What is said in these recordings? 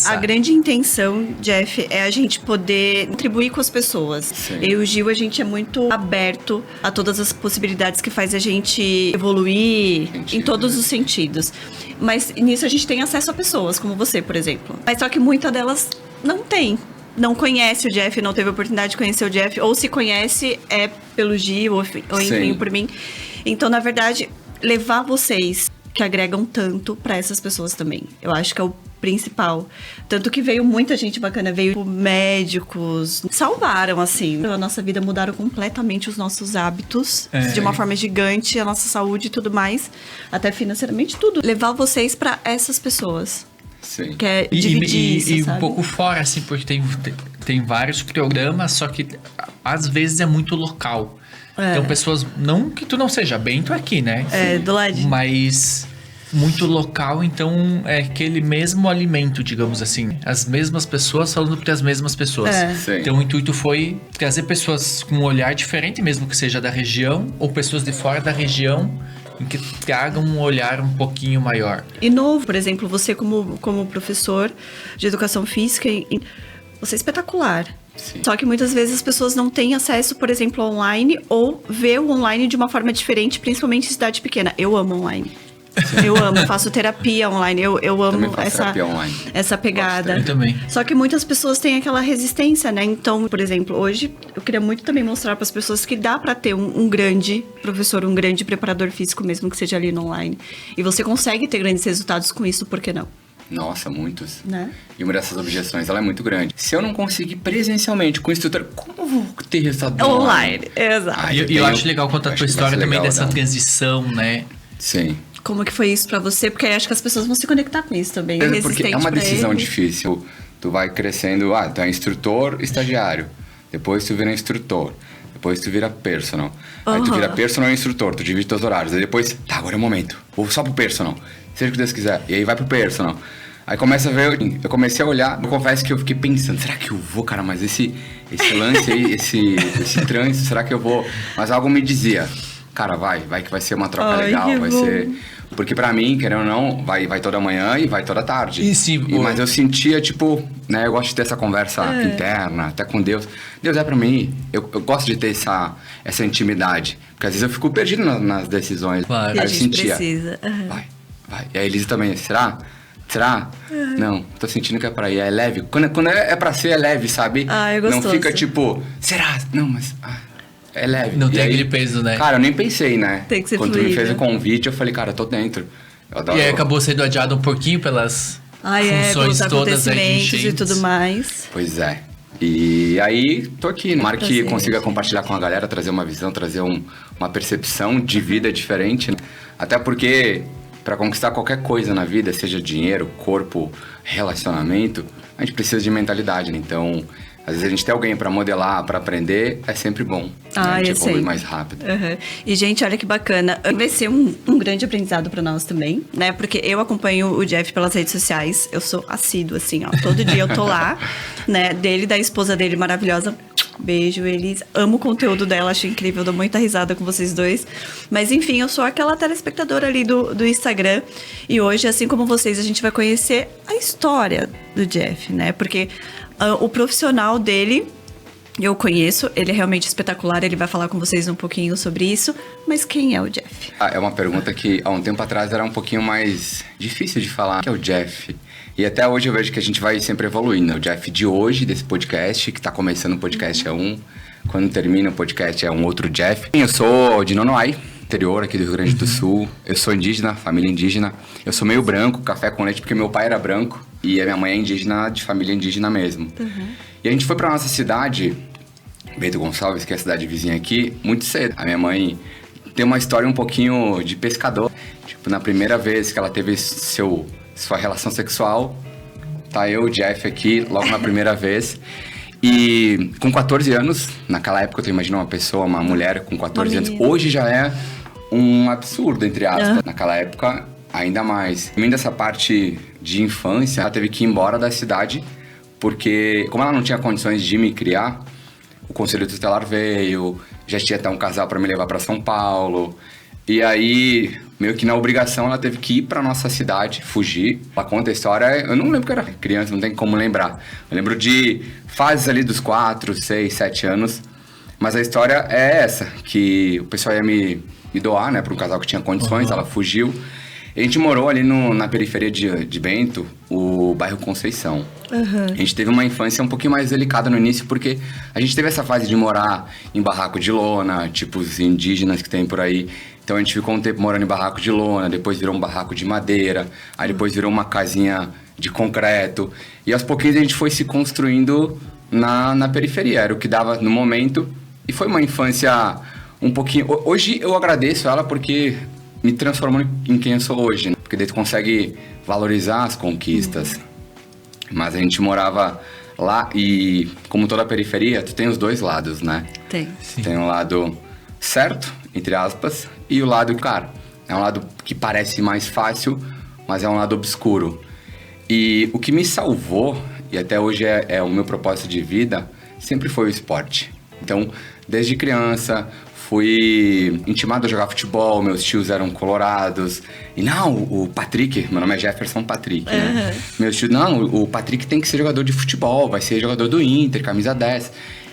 passar. A grande intenção, Jeff, é a gente poder contribuir com as pessoas. Sim. Eu e o Gil, a gente é muito aberto a todas as possibilidades que faz a gente evoluir em todos os sentidos. Mas nisso a gente tem acesso a pessoas, como você, por exemplo. Mas só que muitas delas não tem. Não conhece o Jeff, não teve a oportunidade de conhecer o Jeff. Ou se conhece, é pelo Gil, ou enfim, por mim. Então, na verdade, levar vocês que agregam tanto pra essas pessoas também. Eu acho que é o principal. Tanto que veio muita gente bacana, veio médicos, salvaram, assim, a nossa vida, mudaram completamente os nossos hábitos, de uma forma gigante, a nossa saúde e tudo mais, até financeiramente, tudo. Levar vocês pra essas pessoas. Sim. Que é dividir isso, e sabe? um pouco fora, assim, porque tem vários programas, só que às vezes é muito local. Então, pessoas, não que tu não seja bem, tu aqui, né? Do ladinho. Mas muito local, então é aquele mesmo alimento, digamos assim. As mesmas pessoas falando para as mesmas pessoas. Sim. Então o intuito foi trazer pessoas com um olhar diferente, mesmo que seja da região, ou pessoas de fora da região, em que tragam um olhar um pouquinho maior. E novo, por exemplo, você como professor de educação física, você é espetacular. Sim. Só que muitas vezes as pessoas não têm acesso, por exemplo, ao online, ou vê o online de uma forma diferente, principalmente em cidade pequena. Eu amo online. Eu amo, faço terapia online, eu amo essa pegada. Eu também. Só que muitas pessoas têm aquela resistência, né? Então, por exemplo, hoje eu queria muito também mostrar para as pessoas que dá para ter um grande professor, um grande preparador físico, mesmo que seja ali no online. E você consegue ter grandes resultados com isso, por que não? Nossa, muitos. Né? E uma dessas objeções, ela é muito grande. Se eu não conseguir presencialmente com o instrutor, como eu vou ter resultado Online? Exato. E eu acho legal contar a tua história também dessa transição, né? Sim. Como que foi isso pra você? Porque aí acho que as pessoas vão se conectar com isso também. Porque é uma decisão difícil. Tu vai crescendo, tu é instrutor, estagiário. Depois tu vira instrutor. Depois tu vira personal. Aí tu vira personal e instrutor, tu divide teus horários. Aí depois, agora é o momento. Vou só pro personal. Seja o que Deus quiser. E aí vai pro personal. Aí começa a ver, eu comecei a olhar, eu confesso que eu fiquei pensando, será que eu vou, cara? Mas esse lance aí, esse trânsito, será que eu vou? Mas algo me dizia, cara, vai que vai ser uma troca legal, vai ser... Porque pra mim, querendo ou não, vai toda manhã e vai toda tarde. Mas eu sentia, tipo, né, eu gosto de ter essa conversa interna, até com Deus. Deus é pra mim, eu gosto de ter essa intimidade. Porque às vezes eu fico perdido nas decisões. Claro. E Aí a eu gente sentia, precisa. vai. E a Elisa também, será? Não, tô sentindo que é pra ir, é leve. Quando é pra ser, é leve, sabe? É gostoso. Não fica tipo, será? Não, mas... é leve. Não tem aquele peso, né? Cara, eu nem pensei, né? Tem que ser Quando tu me fluido. fez o convite, eu falei, cara, eu tô dentro. E aí acabou sendo adiado um pouquinho pelas funções pelos todas aí de acontecimentos e enchentes. tudo mais. Pois é. E aí, tô aqui. Tomara que Prazer. consiga compartilhar com a galera, trazer uma visão, trazer uma percepção de vida diferente, né? Até porque, pra conquistar qualquer coisa na vida, seja dinheiro, corpo, relacionamento, a gente precisa de mentalidade, né? Então... Às vezes a gente tem alguém pra modelar, pra aprender, é sempre bom. A gente evolui mais rápido. E, gente, olha que bacana. Vai ser um grande aprendizado pra nós também, né? Porque eu acompanho o Jeff pelas redes sociais. Eu sou assíduo, assim, ó. Todo dia eu tô lá, né? Dele, da esposa dele, maravilhosa. Beijo, eles. Amo o conteúdo dela, acho incrível. Dou muita risada com vocês dois. Mas, enfim, eu sou aquela telespectadora ali do Instagram. E hoje, assim como vocês, a gente vai conhecer a história do Jeff, né? Porque... o profissional dele, eu conheço, ele é realmente espetacular, ele vai falar com vocês um pouquinho sobre isso, mas quem é o Jeff? É uma pergunta que há um tempo atrás era um pouquinho mais difícil de falar. Quem é o Jeff? E até hoje eu vejo que a gente vai sempre evoluindo. O Jeff de hoje, desse podcast, que tá começando o podcast é um, quando termina o podcast é um outro Jeff. Eu sou de Nonoai, interior aqui do Rio Grande do Sul. Eu sou indígena, família indígena. Eu sou meio branco, café com leite, porque meu pai era branco. E a minha mãe é indígena, de família indígena mesmo. E a gente foi pra nossa cidade, Bento Gonçalves, que é a cidade vizinha aqui, muito cedo. A minha mãe tem uma história um pouquinho de pescador. Tipo, na primeira vez que ela teve sua relação sexual, tá eu, o Jeff aqui, logo na primeira vez. E com 14 anos, naquela época tu imagina uma mulher com 14 anos, hoje já é um absurdo, entre aspas. Naquela época, ainda mais. Também dessa parte de infância, ela teve que ir embora da cidade, porque como ela não tinha condições de me criar, o Conselho Tutelar veio, já tinha até um casal para me levar para São Paulo. E aí, meio que na obrigação, ela teve que ir pra nossa cidade, fugir. Ela conta a história, eu não lembro que era criança, não tem como lembrar. Eu lembro de fases ali dos 4, 6, 7 anos. Mas a história é essa, que o pessoal ia me doar, né, pra um casal que tinha condições, ela fugiu. A gente morou ali na periferia de Bento, o bairro Conceição. A gente teve uma infância um pouquinho mais delicada no início, porque a gente teve essa fase de morar em barraco de lona, tipo os indígenas que tem por aí. Então a gente ficou um tempo morando em barraco de lona, depois virou um barraco de madeira, aí depois virou uma casinha de concreto. E aos pouquinhos a gente foi se construindo na periferia, era o que dava no momento. E foi uma infância um pouquinho... Hoje eu agradeço ela porque me transformou em quem eu sou hoje, né? Porque daí tu consegue valorizar as conquistas. Mas a gente morava lá e, como toda a periferia, tu tem os dois lados, né? Tem. Sim. Tem um lado certo, entre aspas, e o lado, cara, é um lado que parece mais fácil, mas é um lado obscuro. E o que me salvou, e até hoje é o meu propósito de vida, sempre foi o esporte. Então, desde criança, fui intimado a jogar futebol, meus tios eram colorados. E não, o Patrick, meu nome é Jefferson Patrick, né? Meus tios, não, o Patrick tem que ser jogador de futebol, vai ser jogador do Inter, camisa 10.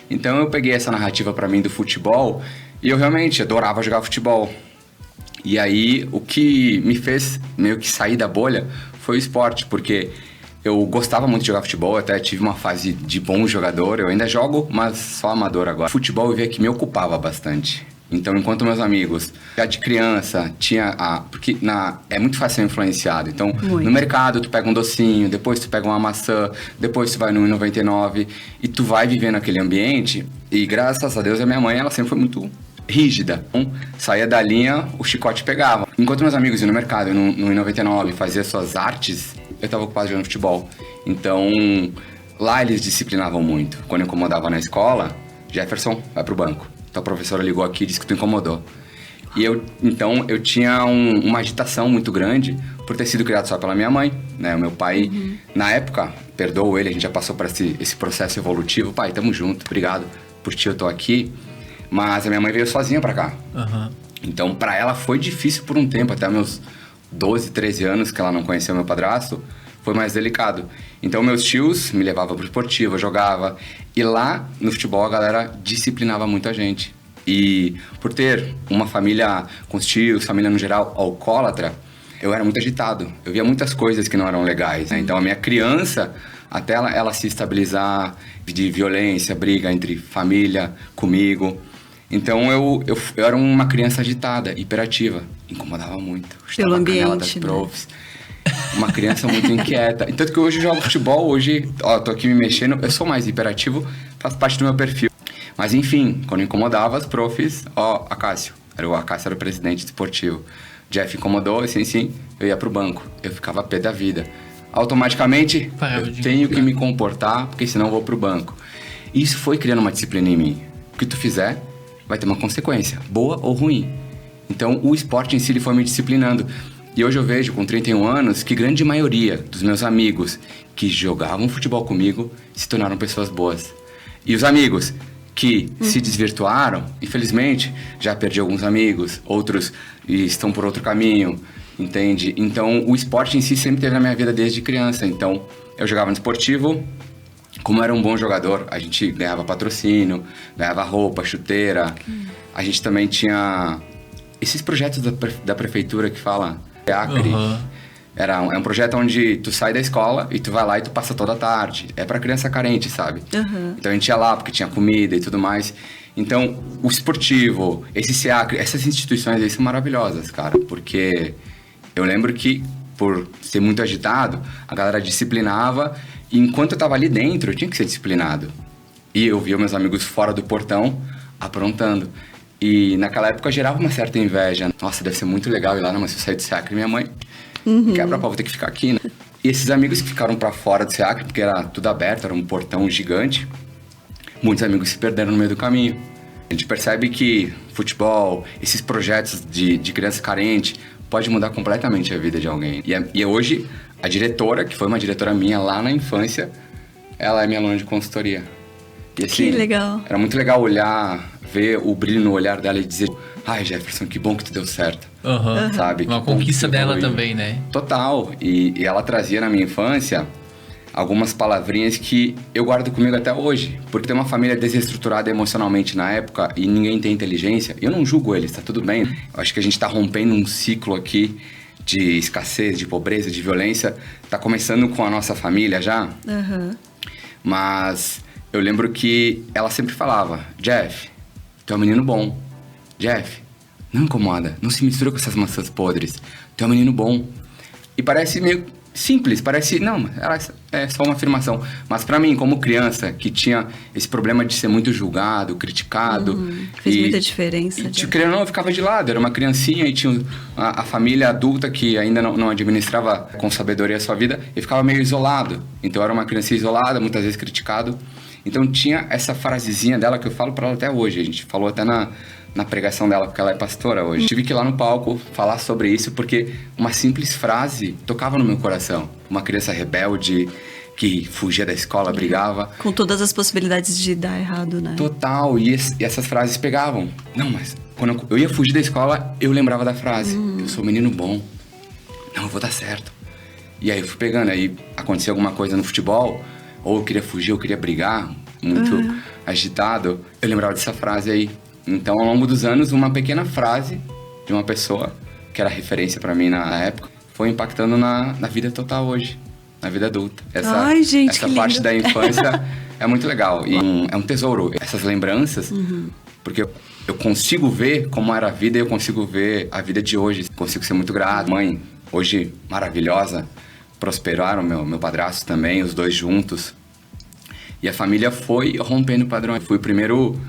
Então eu peguei essa narrativa pra mim do futebol e eu realmente adorava jogar futebol. E aí o que me fez meio que sair da bolha foi o esporte, porque eu gostava muito de jogar futebol, até tive uma fase de bom jogador, eu ainda jogo, mas só amador agora. Futebol eu via que me ocupava bastante. Então, enquanto meus amigos, já de criança, porque é muito fácil ser influenciado. Então, Muito. no mercado, tu pega um docinho, depois tu pega uma maçã, depois tu vai no 1,99 e tu vai vivendo aquele ambiente. E graças a Deus, a minha mãe, ela sempre foi muito rígida. Então, saía da linha, o chicote pegava. Enquanto meus amigos iam no mercado, no 1,99, faziam suas artes, eu estava ocupado jogando futebol. Então, lá eles disciplinavam muito. Quando eu incomodava na escola, Jefferson, vai pro banco. Então a professora ligou aqui e disse que tu incomodou. E então eu tinha uma agitação muito grande por ter sido criado só pela minha mãe, né? O meu pai, na época, perdoou ele, a gente já passou por esse processo evolutivo. Pai, tamo junto, obrigado por ti, eu tô aqui. Mas a minha mãe veio sozinha pra cá. Então pra ela foi difícil por um tempo, até meus 12, 13 anos que ela não conheceu meu padrasto, foi mais delicado. Então meus tios me levavam pro esportivo, eu jogava. E lá no futebol a galera disciplinava muito a gente. E por ter uma família com os tios, família no geral alcoólatra, eu era muito agitado. Eu via muitas coisas que não eram legais, né? Então a minha criança, até ela se estabilizar de violência, briga entre família, comigo. Então eu era uma criança agitada, hiperativa. Incomodava muito. Pelo A canela ambiente, das profs. Uma criança muito inquieta. E tanto que hoje eu jogo futebol, hoje, tô aqui me mexendo, eu sou mais hiperativo, faz parte do meu perfil. Mas enfim, quando incomodava as profs, Acácio era o presidente esportivo. Jeff incomodou, assim, eu ia pro banco. Eu ficava pé da vida. Automaticamente, eu tenho que me comportar, porque senão eu vou pro banco. E isso foi criando uma disciplina em mim. O que tu fizer, vai ter uma consequência, boa ou ruim. Então, o esporte em si, ele foi me disciplinando. E hoje eu vejo, com 31 anos, que grande maioria dos meus amigos que jogavam futebol comigo se tornaram pessoas boas. E os amigos que se desvirtuaram, infelizmente, já perdi alguns amigos, outros estão por outro caminho, entende? Então, o esporte em si sempre teve na minha vida desde criança. Então, eu jogava no esportivo, como era um bom jogador, a gente ganhava patrocínio, ganhava roupa, chuteira. A gente também tinha esses projetos da prefeitura que fala Acre. É um projeto onde tu sai da escola e tu vai lá e tu passa toda a tarde. É pra criança carente, sabe? Então a gente ia lá porque tinha comida e tudo mais. Então, o esportivo, esse SEACRE, essas instituições aí são maravilhosas, cara. Porque eu lembro que, por ser muito agitado, a galera disciplinava. E enquanto eu tava ali dentro, eu tinha que ser disciplinado. E eu via meus amigos fora do portão aprontando. E naquela época gerava uma certa inveja. Nossa, deve ser muito legal ir lá, mas se eu sair do SEACRE, minha mãe quebra pau, vou ter que ficar aqui, né? E esses amigos que ficaram pra fora do SEACRE, porque era tudo aberto, era um portão gigante, muitos amigos se perderam no meio do caminho. A gente percebe que futebol, esses projetos de criança carente, pode mudar completamente a vida de alguém. E hoje, a diretora, que foi uma diretora minha lá na infância, ela é minha aluna de consultoria. E, assim, que legal. Era muito legal olhar, ver o brilho no olhar dela e dizer: ai, Jefferson, que bom que tu deu certo. Sabe? Uma Que bom conquista que tu dela evoluiu. também, né? Total. E ela trazia na minha infância algumas palavrinhas que eu guardo comigo até hoje. Porque ter uma família desestruturada emocionalmente na época e ninguém tem inteligência, eu não julgo eles, tá tudo bem. Eu acho que a gente tá rompendo um ciclo aqui de escassez, de pobreza, de violência. Tá começando com a nossa família já. Mas eu lembro que ela sempre falava: Jeff, tu é um menino bom. Jeff, não incomoda, não se mistura com essas maçãs podres. Tu é um menino bom. E parece meio simples, parece... Não, é só uma afirmação. Mas pra mim, como criança, que tinha esse problema de ser muito julgado, criticado... Fez muita diferença. Querendo ou não, eu ficava de lado. Era uma criancinha e tinha a família adulta que ainda não administrava com sabedoria a sua vida e ficava meio isolado. Então, eu era uma criança isolada, muitas vezes criticado. Então, tinha essa frasezinha dela que eu falo pra ela até hoje. A gente falou até na pregação dela, porque ela é pastora hoje. Tive que ir lá no palco falar sobre isso, porque uma simples frase tocava no meu coração. Uma criança rebelde, que fugia da escola, brigava. Com todas as possibilidades de dar errado, né? Total, e essas frases pegavam. Não, mas quando eu ia fugir da escola, eu lembrava da frase. Eu sou um menino bom. Não, eu vou dar certo. E aí eu fui pegando, aí acontecia alguma coisa no futebol, ou eu queria fugir, eu queria brigar, muito agitado. Eu lembrava dessa frase aí. Então, ao longo dos anos, uma pequena frase de uma pessoa, que era referência pra mim na época, foi impactando na vida total hoje, na vida adulta. Ai, gente, essa que parte lindo. da infância é muito legal. E é um tesouro, essas lembranças, porque eu consigo ver como era a vida e eu consigo ver a vida de hoje. Consigo ser muito grato. Mãe, hoje maravilhosa, prosperaram, meu padrasto também, os dois juntos. E a família foi rompendo padrões. Fui o primeiro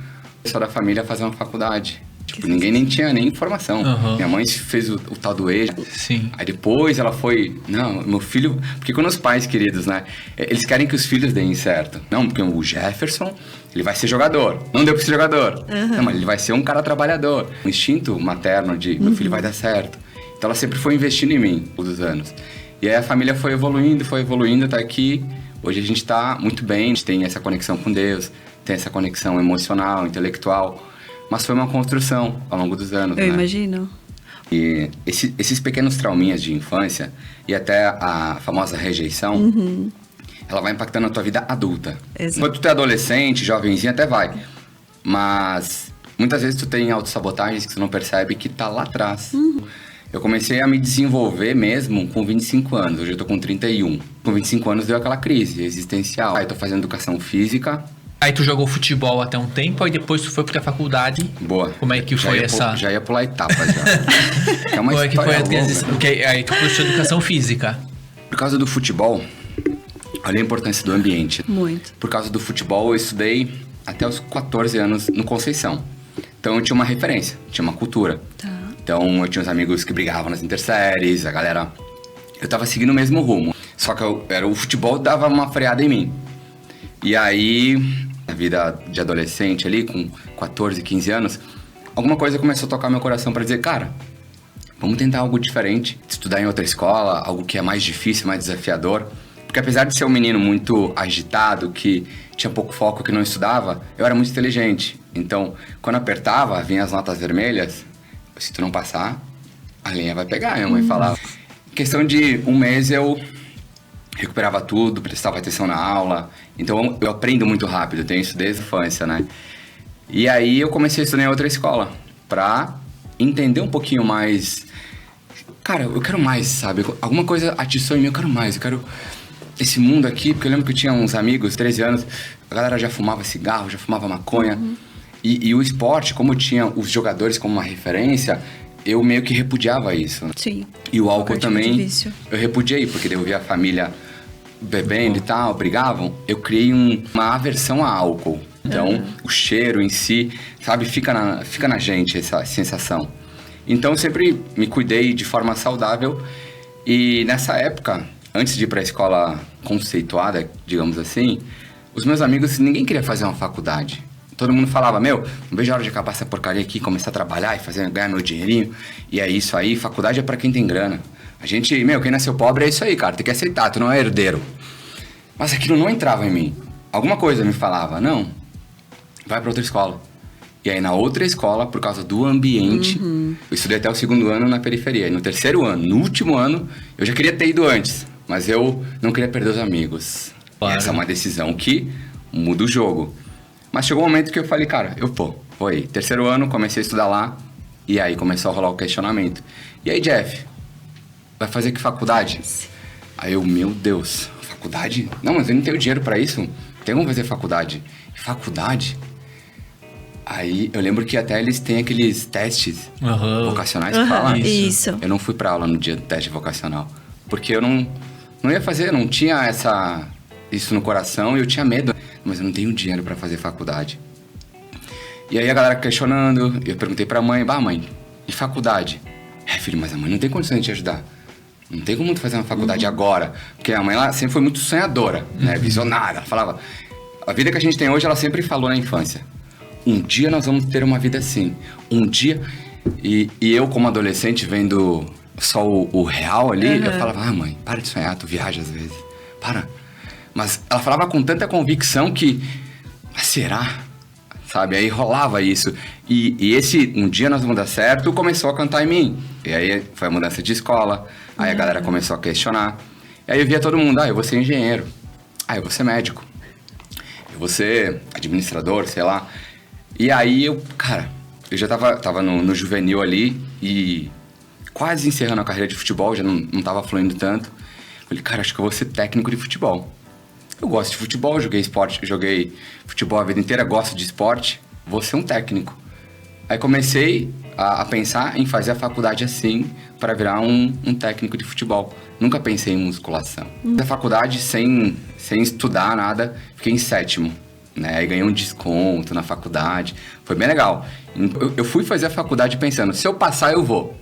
pessoal da família a fazer uma faculdade. Tipo, ninguém nem tinha nem informação. Minha mãe fez o tal do EJA. Sim. Aí depois ela foi... Não, meu filho... Porque quando os pais queridos, né? Eles querem que os filhos deem certo. Não, porque o Jefferson, ele vai ser jogador. Não deu pra ser jogador. Não, mas ele vai ser um cara trabalhador. O instinto materno de meu filho vai dar certo. Então ela sempre foi investindo em mim, todos os anos. E aí a família foi evoluindo até que hoje a gente tá muito bem. A gente tem essa conexão com Deus, tem essa conexão emocional, intelectual. Mas foi uma construção ao longo dos anos, Eu né? imagino. E esses pequenos trauminhas de infância e até a famosa rejeição, ela vai impactando a tua vida adulta. Exato. Quando tu é adolescente, jovenzinho, até vai. Mas muitas vezes tu tem autossabotagens que tu não percebe que tá lá atrás. Eu comecei a me desenvolver mesmo com 25 anos. Hoje eu tô com 31. Com 25 anos deu aquela crise existencial. Aí tô fazendo educação física. Aí tu jogou futebol até um tempo, aí depois tu foi pra faculdade. Boa. Como é que foi essa... Já ia pular etapas já. É uma Como é que foi história a longa. transição? Porque aí tu puxou educação física. Por causa do futebol, olha a importância do ambiente. Muito. Por causa do futebol, eu estudei até os 14 anos no Conceição. Então eu tinha uma referência, tinha uma cultura. Tá. Então eu tinha uns amigos que brigavam nas interséries, a galera... Eu tava seguindo o mesmo rumo. Só que o futebol dava uma freada em mim. E aí, na vida de adolescente ali, com 14, 15 anos, alguma coisa começou a tocar meu coração pra dizer, cara, vamos tentar algo diferente. Estudar em outra escola, algo que é mais difícil, mais desafiador. Porque apesar de ser um menino muito agitado, que tinha pouco foco, que não estudava, eu era muito inteligente. Então, quando apertava, vinha as notas vermelhas, se tu não passar, a linha vai pegar, minha mãe falava. Em questão de um mês, eu recuperava tudo, prestava atenção na aula. Então, eu aprendo muito rápido, eu tenho isso desde a infância, né? E aí, eu comecei a estudar em outra escola, pra entender um pouquinho mais... Cara, eu quero mais, sabe? Alguma coisa atiçou em mim, eu quero mais, eu quero... Esse mundo aqui, porque eu lembro que eu tinha uns amigos, 13 anos, a galera já fumava cigarro, já fumava maconha. E o esporte, como tinha os jogadores como uma referência, eu meio que repudiava isso. Sim. E o álcool Partilha de também, vício. eu repudiei, porque daí eu via a família bebendo e tal, brigavam. Eu criei uma aversão a álcool. Então, o cheiro em si, sabe, fica na gente essa sensação. Então, eu sempre me cuidei de forma saudável. E nessa época, antes de ir pra escola conceituada, digamos assim, os meus amigos, ninguém queria fazer uma faculdade. Todo mundo falava, não vejo a hora de acabar essa porcaria aqui, começar a trabalhar e ganhar meu dinheirinho. E é isso aí, faculdade é pra quem tem grana. A gente, quem nasceu pobre é isso aí, cara, tem que aceitar, tu não é herdeiro. Mas aquilo não entrava em mim. Alguma coisa me falava, não, vai pra outra escola. E aí, na outra escola, por causa do ambiente, eu estudei até o 2º ano na periferia. E no 3º ano, no último ano, eu já queria ter ido antes. Mas eu não queria perder os amigos. Claro. E essa é uma decisão que muda o jogo. Mas chegou um momento que eu falei, cara, eu vou aí. 3º ano, comecei a estudar lá. E aí começou a rolar o questionamento. E aí, Jeff, vai fazer que faculdade? Aí eu, meu Deus, faculdade? Não, mas eu não tenho dinheiro pra isso. Tem como fazer faculdade? Faculdade? Aí eu lembro que até eles têm aqueles testes vocacionais que falam. Isso. Eu não fui pra aula no dia do teste vocacional. Porque eu não ia fazer, não tinha isso no coração e eu tinha medo. Mas eu não tenho dinheiro pra fazer faculdade. E aí a galera questionando, eu perguntei pra mãe, mãe, e faculdade? Filho, mas a mãe não tem condição de te ajudar. Não tem como tu fazer uma faculdade agora. Porque a mãe, ela sempre foi muito sonhadora, né? Visionária. Ela falava, a vida que a gente tem hoje, ela sempre falou na infância. Um dia nós vamos ter uma vida assim. Um dia... E eu, como adolescente, vendo só o real ali, eu falava, mãe, para de sonhar, tu viaja às vezes. Para. Mas ela falava com tanta convicção que... Mas será? Sabe? Aí rolava isso. E esse um dia nós vamos dar certo começou a cantar em mim. E aí foi a mudança de escola. Aí a galera começou a questionar. E aí eu via todo mundo, eu vou ser engenheiro. Eu vou ser médico. Eu vou ser administrador, sei lá. E aí eu já tava no juvenil ali e quase encerrando a carreira de futebol, já não tava fluindo tanto. Falei, acho que eu vou ser técnico de futebol. Eu gosto de futebol, joguei futebol a vida inteira, gosto de esporte, vou ser um técnico. Aí comecei a pensar em fazer a faculdade assim, para virar um técnico de futebol. Nunca pensei em musculação. Da faculdade, sem estudar nada, fiquei em 7º. Né? Aí ganhei um desconto na faculdade, foi bem legal. Eu fui fazer a faculdade pensando, se eu passar eu vou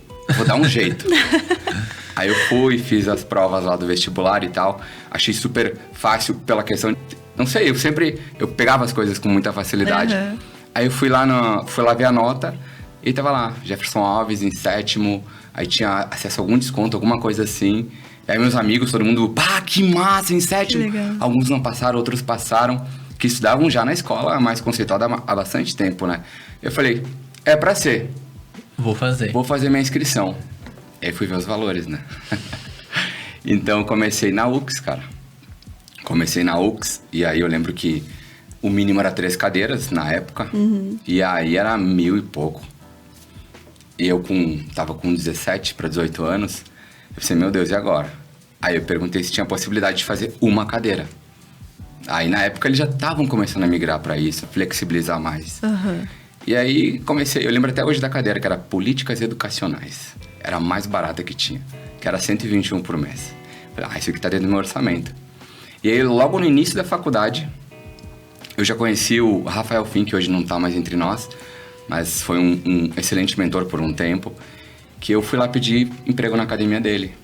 dar um jeito. Aí eu fui, fiz as provas lá do vestibular e tal, achei super fácil pela questão, não sei, eu pegava as coisas com muita facilidade. Aí eu fui lá ver a nota e tava lá, Jefferson Alves em 7º, aí tinha acesso a algum desconto, alguma coisa assim. E aí meus amigos, todo mundo, que massa, em 7º. Alguns não passaram, outros passaram, que estudavam já na escola mais conceituada há bastante tempo, né? Eu falei, é pra ser. Vou fazer minha inscrição. E aí fui ver os valores, né? Então comecei na UX, cara. E aí eu lembro que o mínimo era 3 cadeiras na época. E aí era 1.000 e pouco. E eu tava com 17 para 18 anos. Eu pensei, meu Deus, e agora? Aí eu perguntei se tinha possibilidade de fazer uma cadeira. Aí na época eles já estavam começando a migrar para isso, flexibilizar mais. E aí comecei, eu lembro até hoje da cadeira, que era Políticas Educacionais. Era a mais barata que tinha, que era 121 por mês. Falei, isso aqui tá dentro do meu orçamento. E aí logo no início da faculdade, eu já conheci o Rafael Fim, que hoje não tá mais entre nós, mas foi um excelente mentor por um tempo, que eu fui lá pedir emprego na academia dele.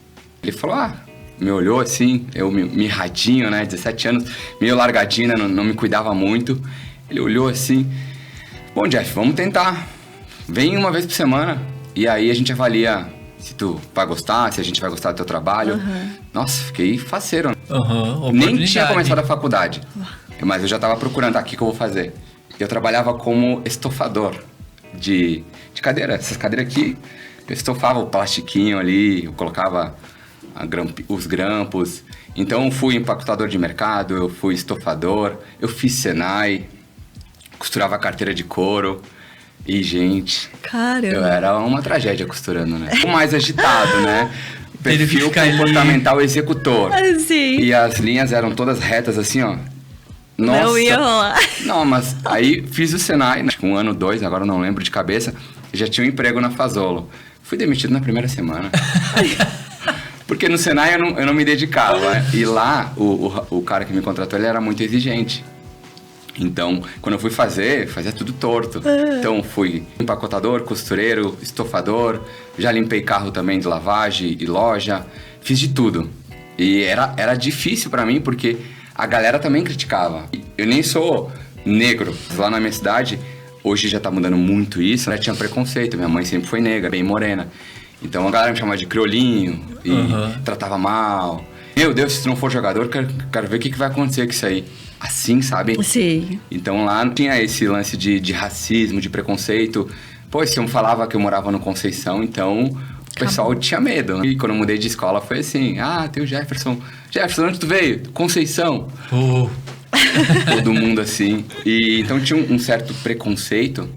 Ele falou, me olhou assim, eu mirradinho, né, 17 anos, meio largadinho, né, não me cuidava muito. Ele olhou assim, bom, Jeff, vamos tentar. Vem uma vez por semana e aí a gente avalia se tu vai gostar, se a gente vai gostar do teu trabalho. Nossa, fiquei faceiro. Nem tinha começado a faculdade, mas eu já tava procurando, o que eu vou fazer? Eu trabalhava como estofador de cadeira. Essas cadeiras aqui, eu estofava o plastiquinho ali, eu colocava os grampos. Então eu fui empacotador de mercado, eu fui estofador, eu fiz Senai, costurava carteira de couro. E, gente, caramba, eu era uma tragédia costurando, né? O mais agitado, né? Perfil comportamental executor. Sim. E as linhas eram todas retas, assim, ó. Nossa. Não ia rolar. Não, mas aí fiz o Senai, acho que 1 ano, 2, agora não lembro de cabeça. Já tinha um emprego na Fazolo. Fui demitido na primeira semana. Porque no Senai eu não me dedicava. E lá, o cara que me contratou, ele era muito exigente. Então, quando eu fui fazia tudo torto. Então, fui empacotador, costureiro, estofador. Já limpei carro também de lavagem e loja. Fiz de tudo. E era difícil pra mim, porque a galera também criticava. Eu nem sou negro. Lá na minha cidade, hoje já tá mudando muito isso, né? Tinha preconceito. Minha mãe sempre foi negra, bem morena. Então, a galera me chamava de criolinho e tratava mal. Meu Deus, se tu não for jogador, quero ver o que vai acontecer com isso aí. Há assim, sabe? Sim. Então lá não tinha esse lance de racismo, de preconceito. Pô, se eu falava que eu morava no Conceição, então o pessoal tinha medo, né? E quando eu mudei de escola foi assim, tem o Jefferson. Jefferson, onde tu veio? Conceição. Todo mundo assim. E então tinha um certo preconceito.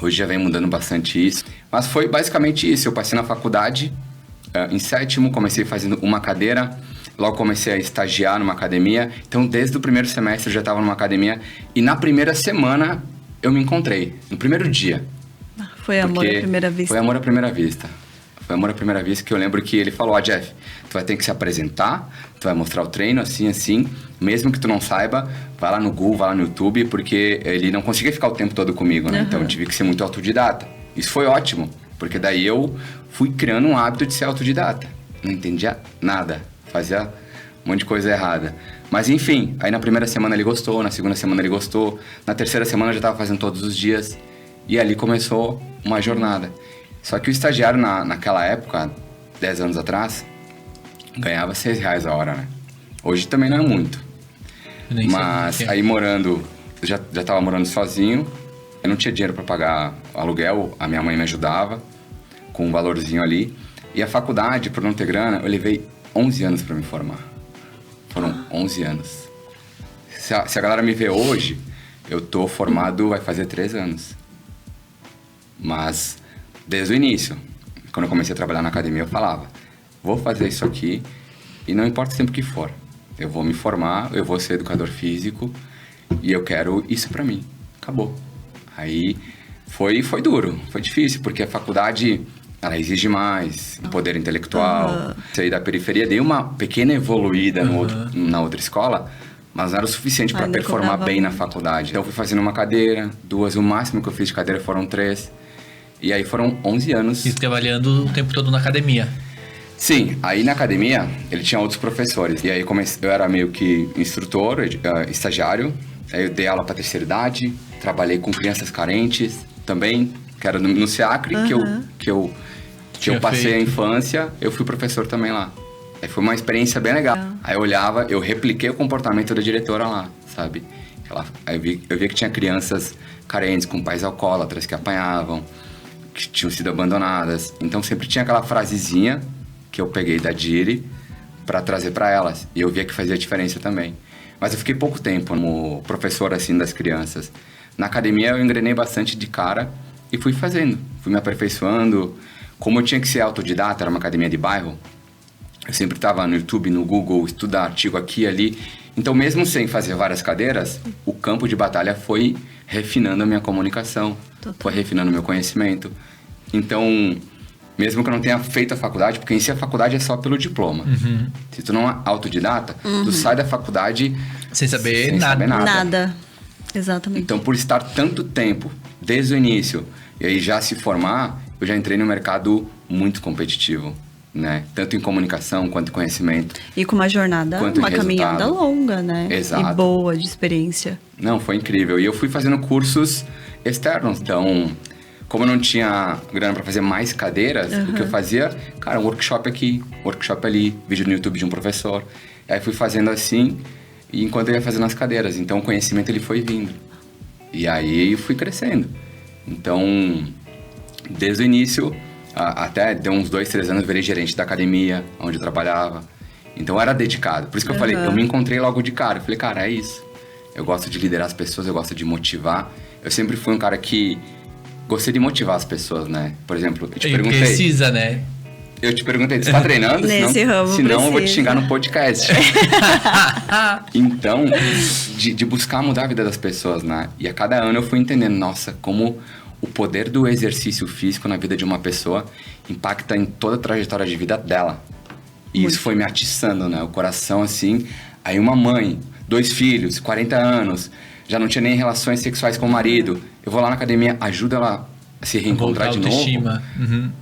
Hoje já vem mudando bastante isso. Mas foi basicamente isso. Eu passei na faculdade, em 7º, comecei fazendo uma cadeira. Logo comecei a estagiar numa academia. Então, desde o primeiro semestre eu já estava numa academia. E na primeira semana eu me encontrei. No primeiro dia. Foi amor à primeira vista. Foi amor à primeira vista. Foi amor à primeira vista que eu lembro que ele falou, Jeff, tu vai ter que se apresentar, tu vai mostrar o treino assim, mesmo que tu não saiba, vai lá no Google, vai lá no YouTube, porque ele não conseguia ficar o tempo todo comigo, né? Então eu tive que ser muito autodidata. Isso foi ótimo, porque daí eu fui criando um hábito de ser autodidata. Não entendia nada, fazia um monte de coisa errada. Mas enfim, aí na primeira semana ele gostou, na segunda semana ele gostou, na terceira semana eu já estava fazendo todos os dias, e ali começou uma jornada. Só que o estagiário naquela época, 10 anos atrás, ganhava R$6 a hora, né? Hoje também não é muito. Mas aí morando, eu já tava morando sozinho, eu não tinha dinheiro para pagar aluguel, a minha mãe me ajudava com um valorzinho ali. E a faculdade, por não ter grana, eu levei 11 anos para me formar. Foram 11 anos. Se a galera me vê hoje, eu tô formado, vai fazer 3 anos. Mas desde o início, quando eu comecei a trabalhar na academia, eu falava, vou fazer isso aqui e não importa o tempo que for. Eu vou me formar, eu vou ser educador físico e eu quero isso pra mim. Acabou. Aí foi duro, foi difícil, porque a faculdade, ela exige mais poder intelectual. Saí da periferia, dei uma pequena evoluída na outra escola, mas não era o suficiente para performar bem na faculdade. Então eu fui fazendo uma cadeira, 2, o máximo que eu fiz de cadeira foram 3. E aí foram 11 anos. E trabalhando o tempo todo na academia? Sim, aí na academia ele tinha outros professores. E aí eu era meio que instrutor, estagiário. Aí eu dei aula para terceira idade, trabalhei com crianças carentes também, que era no SEACRE, que eu passei a infância, eu fui professor também lá. Aí foi uma experiência bem legal. Aí eu olhava, eu repliquei o comportamento da diretora lá, sabe? Aí eu via que tinha crianças carentes, com pais alcoólatras que apanhavam, que tinham sido abandonadas. Então sempre tinha aquela frasezinha que eu peguei da Diri para trazer para elas. E eu via que fazia diferença também. Mas eu fiquei pouco tempo como professor assim das crianças. Na academia eu engrenei bastante de cara e fui fazendo, fui me aperfeiçoando. Como eu tinha que ser autodidata, era uma academia de bairro, eu sempre estava no YouTube, no Google, estudar artigo aqui e ali. Então mesmo sem fazer várias cadeiras, o campo de batalha foi refinando a minha comunicação, foi refinando o meu conhecimento. Então, mesmo que eu não tenha feito a faculdade, porque em si a faculdade é só pelo diploma. Se tu não é autodidata, tu sai da faculdade sem saber nada. Nada. Exatamente. Então, por estar tanto tempo, desde o início, e aí já se formar, eu já entrei no mercado muito competitivo, né? Tanto em comunicação quanto em conhecimento. E com uma jornada, uma caminhada longa, né? Exato. E boa de experiência. Não, foi incrível. E eu fui fazendo cursos externos, então... Como eu não tinha grana para fazer mais cadeiras, o que eu fazia, cara, um workshop aqui, workshop ali, vídeo no YouTube de um professor. E aí fui fazendo assim, e enquanto eu ia fazendo as cadeiras. Então o conhecimento ele foi vindo. E aí eu fui crescendo. Então, desde o início, até deu uns 2, 3 anos, eu virei gerente da academia, onde eu trabalhava. Então eu era dedicado. Por isso que eu falei, eu me encontrei logo de cara. Eu falei, cara, é isso. Eu gosto de liderar as pessoas, eu gosto de motivar. Eu sempre fui um cara que... Gostei de motivar as pessoas, né? Por exemplo, eu te perguntei... Precisa, né? Eu te perguntei, você tá treinando? Nesse ramo senão eu vou te xingar no podcast. Então, de buscar mudar a vida das pessoas, né? E a cada ano eu fui entendendo, nossa, como o poder do exercício físico na vida de uma pessoa impacta em toda a trajetória de vida dela. E isso foi me atiçando, né? O coração, assim... Aí uma mãe, 2 filhos, 40 anos... Já não tinha nem relações sexuais com o marido. Eu vou lá na academia, ajuda ela a se reencontrar de novo.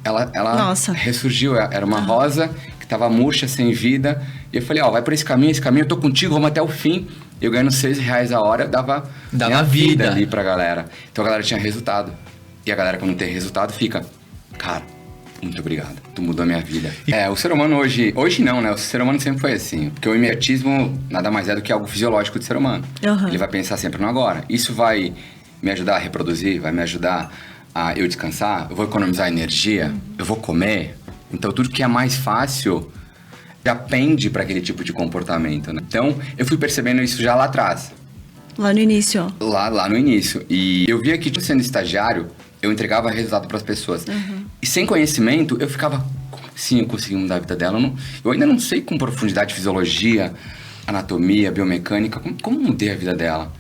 Ela ressurgiu. Era uma rosa que tava murcha, sem vida. E eu falei, vai por esse caminho, eu tô contigo, vamos até o fim. Eu ganhando R$6 a hora, dava minha vida ali pra galera. Então a galera tinha resultado. E a galera, quando tem resultado, fica, cara, Muito obrigado. Tu mudou a minha vida. O ser humano hoje não, né? O ser humano sempre foi assim. Porque o imediatismo nada mais é do que algo fisiológico do ser humano. Uhum. Ele vai pensar sempre no agora. Isso vai me ajudar a reproduzir, vai me ajudar a eu descansar, eu vou economizar energia, eu vou comer. Então, tudo que é mais fácil já pende para aquele tipo de comportamento, né? Então, eu fui percebendo isso já lá atrás. Lá no início, ó. Lá no início. E eu via que, sendo estagiário, eu entregava resultado para as pessoas. E sem conhecimento, eu ficava... Sim, eu consegui mudar a vida dela. Eu ainda não sei com profundidade fisiologia, anatomia, biomecânica, como mudei a vida dela.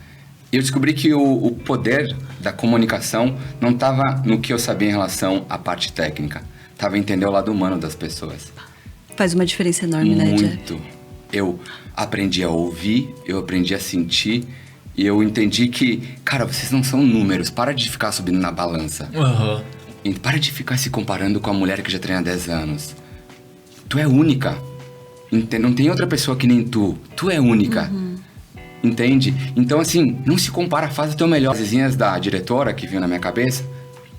Eu descobri que o poder da comunicação não estava no que eu sabia em relação à parte técnica. Estava em entender o lado humano das pessoas. Faz uma diferença enorme, né, Jeff? Muito. Eu aprendi a ouvir, eu aprendi a sentir... E eu entendi que, cara, vocês não são números. Para de ficar subindo na balança. E para de ficar se comparando com a mulher que já treina há 10 anos. Tu é única. Não tem outra pessoa que nem tu. Tu é única. Entende? Então, assim, não se compara, faz o teu melhor. As vizinhas da diretora que viu na minha cabeça,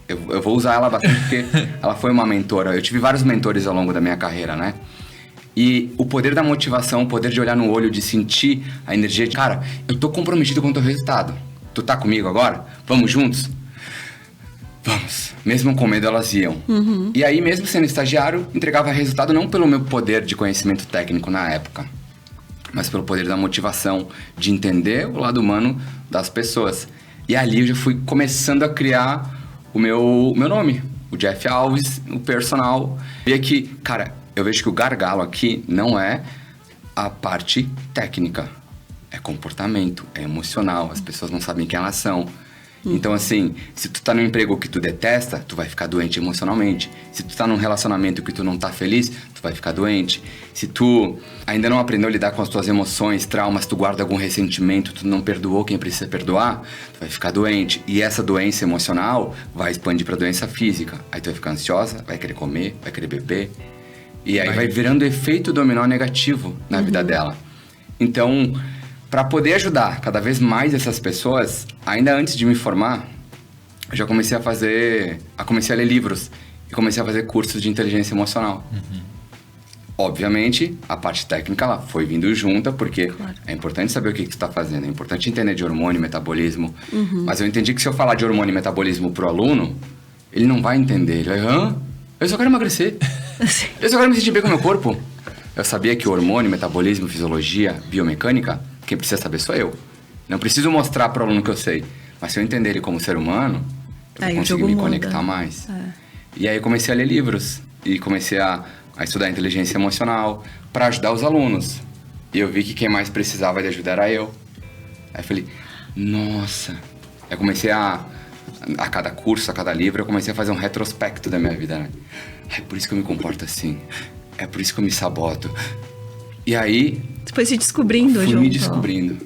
eu vou usar ela bastante porque ela foi uma mentora. Eu tive vários mentores ao longo da minha carreira, né? E o poder da motivação, o poder de olhar no olho, de sentir a energia de... Cara, eu tô comprometido com o teu resultado. Tu tá comigo agora? Vamos juntos? Vamos. Mesmo com medo, elas iam. E aí, mesmo sendo estagiário, entregava resultado não pelo meu poder de conhecimento técnico na época, mas pelo poder da motivação, de entender o lado humano das pessoas. E ali eu já fui começando a criar o meu nome. O Jeff Alves, o personal. E aqui, cara... Eu vejo que o gargalo aqui não é a parte técnica. É comportamento, é emocional. As pessoas não sabem quem elas são. Então, assim, se tu tá num emprego que tu detesta, tu vai ficar doente emocionalmente. Se tu tá num relacionamento que tu não tá feliz, tu vai ficar doente. Se tu ainda não aprendeu a lidar com as tuas emoções, traumas, tu guarda algum ressentimento, tu não perdoou quem precisa perdoar, tu vai ficar doente. E essa doença emocional vai expandir pra doença física. Aí tu vai ficar ansiosa, vai querer comer, vai querer beber. E aí vai virando efeito dominó negativo na vida dela. Então, para poder ajudar cada vez mais essas pessoas, ainda antes de me formar, eu já comecei a ler livros e comecei a fazer cursos de inteligência emocional. Obviamente, a parte técnica ela foi vindo junta, porque é importante saber o que tu tá fazendo, é importante entender de hormônio e metabolismo. Mas eu entendi que se eu falar de hormônio e metabolismo pro aluno, ele não vai entender. Ele vai, eu só quero emagrecer. Eu só quero me sentir bem com o meu corpo. Eu sabia que o hormônio, metabolismo, fisiologia, biomecânica, quem precisa saber sou eu. Não preciso mostrar para o aluno que eu sei. Mas se eu entender ele como ser humano, eu vou conseguir me conectar mais. E aí eu comecei a ler livros. E comecei a estudar inteligência emocional para ajudar os alunos. E eu vi que quem mais precisava de ajuda era eu. Aí eu falei, nossa. Aí eu comecei a cada curso, a cada livro, eu comecei a fazer um retrospecto da minha vida, né? É por isso que eu me comporto assim. É por isso que eu me saboto. E aí... Você foi se descobrindo, Fui me descobrindo.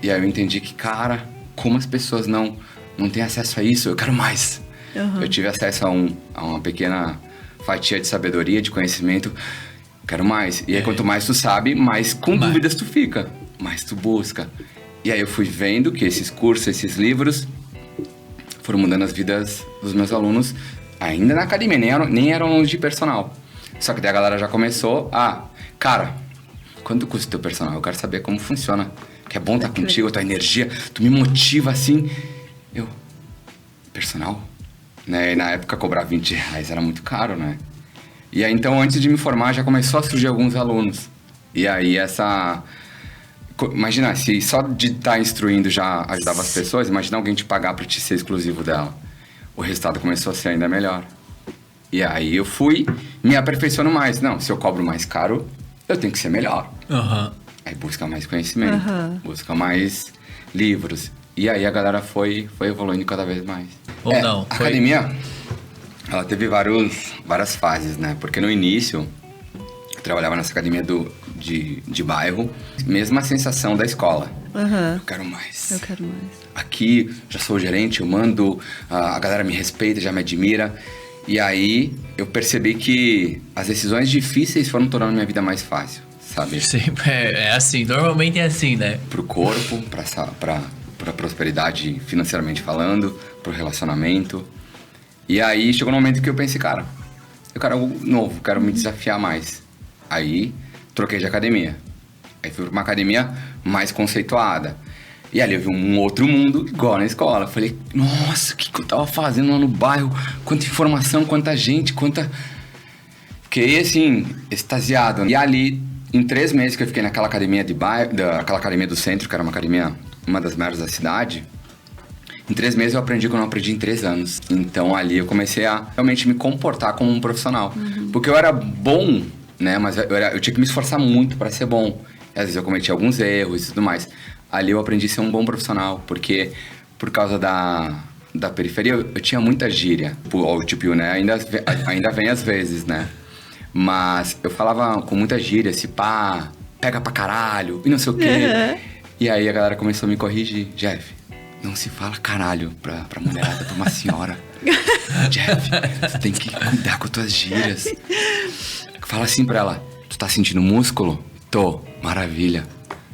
E aí eu entendi que, cara, como as pessoas não têm acesso a isso, eu quero mais. Eu tive acesso a uma pequena fatia de sabedoria, de conhecimento. Eu quero mais. E aí quanto mais tu sabe, mais com dúvidas tu fica. Mais tu busca. E aí eu fui vendo que esses cursos, esses livros... foram mudando as vidas dos meus alunos, ainda na academia, nem eram alunos de personal. Só que daí a galera já começou cara, quanto custa o teu personal? Eu quero saber como funciona. Que é bom estar contigo, a tua energia, tu me motiva assim. Eu, personal? Né? E na época cobrar R$20 era muito caro, né? E aí então, antes de me formar, já começou a surgir alguns alunos. E aí imagina, se só de estar instruindo já ajudava as pessoas, imagina alguém te pagar para te ser exclusivo dela. O resultado começou a ser ainda melhor. E aí eu fui me aperfeiçoando mais. Não, se eu cobro mais caro, eu tenho que ser melhor. Aí busca mais conhecimento, busca mais livros. E aí a galera foi evoluindo cada vez mais. A academia, ela teve várias fases, né? Porque no início, eu trabalhava nessa academia de bairro, mesma sensação da escola. Eu quero mais. Eu quero mais. Aqui, já sou o gerente, eu mando, a galera me respeita, já me admira. E aí, eu percebi que as decisões difíceis foram tornando minha vida mais fácil, sabe? Sempre é assim, normalmente é assim, né? Pro corpo, pra prosperidade financeiramente falando, pro relacionamento. E aí, chegou um momento que eu pensei, cara, eu quero algo novo, quero me desafiar mais. Aí, troquei de academia. Aí fui pra uma academia mais conceituada. E ali eu vi um outro mundo, igual na escola. Eu falei, nossa, o que eu tava fazendo lá no bairro? Quanta informação, quanta gente, quanta... Fiquei, assim, extasiado. E ali, em 3 meses que eu fiquei naquela academia de bairro, aquela academia do centro, que era uma academia, uma das maiores da cidade, em 3 meses eu aprendi o que eu não aprendi em 3 anos. Então ali eu comecei a realmente me comportar como um profissional. Porque eu era bom, né? Mas eu tinha que me esforçar muito para ser bom. E, às vezes eu cometia alguns erros e tudo mais. Ali eu aprendi a ser um bom profissional, porque por causa da periferia eu tinha muita gíria. O tipo, né? Ainda vem às vezes, né? Mas eu falava com muita gíria, se pá, pega pra caralho, e não sei o quê. E aí a galera começou a me corrigir. Jeff, não se fala caralho pra mulherada, pra uma senhora. Jeff, você tem que cuidar com as tuas gírias. Fala assim pra ela, tu tá sentindo músculo? Tô, maravilha.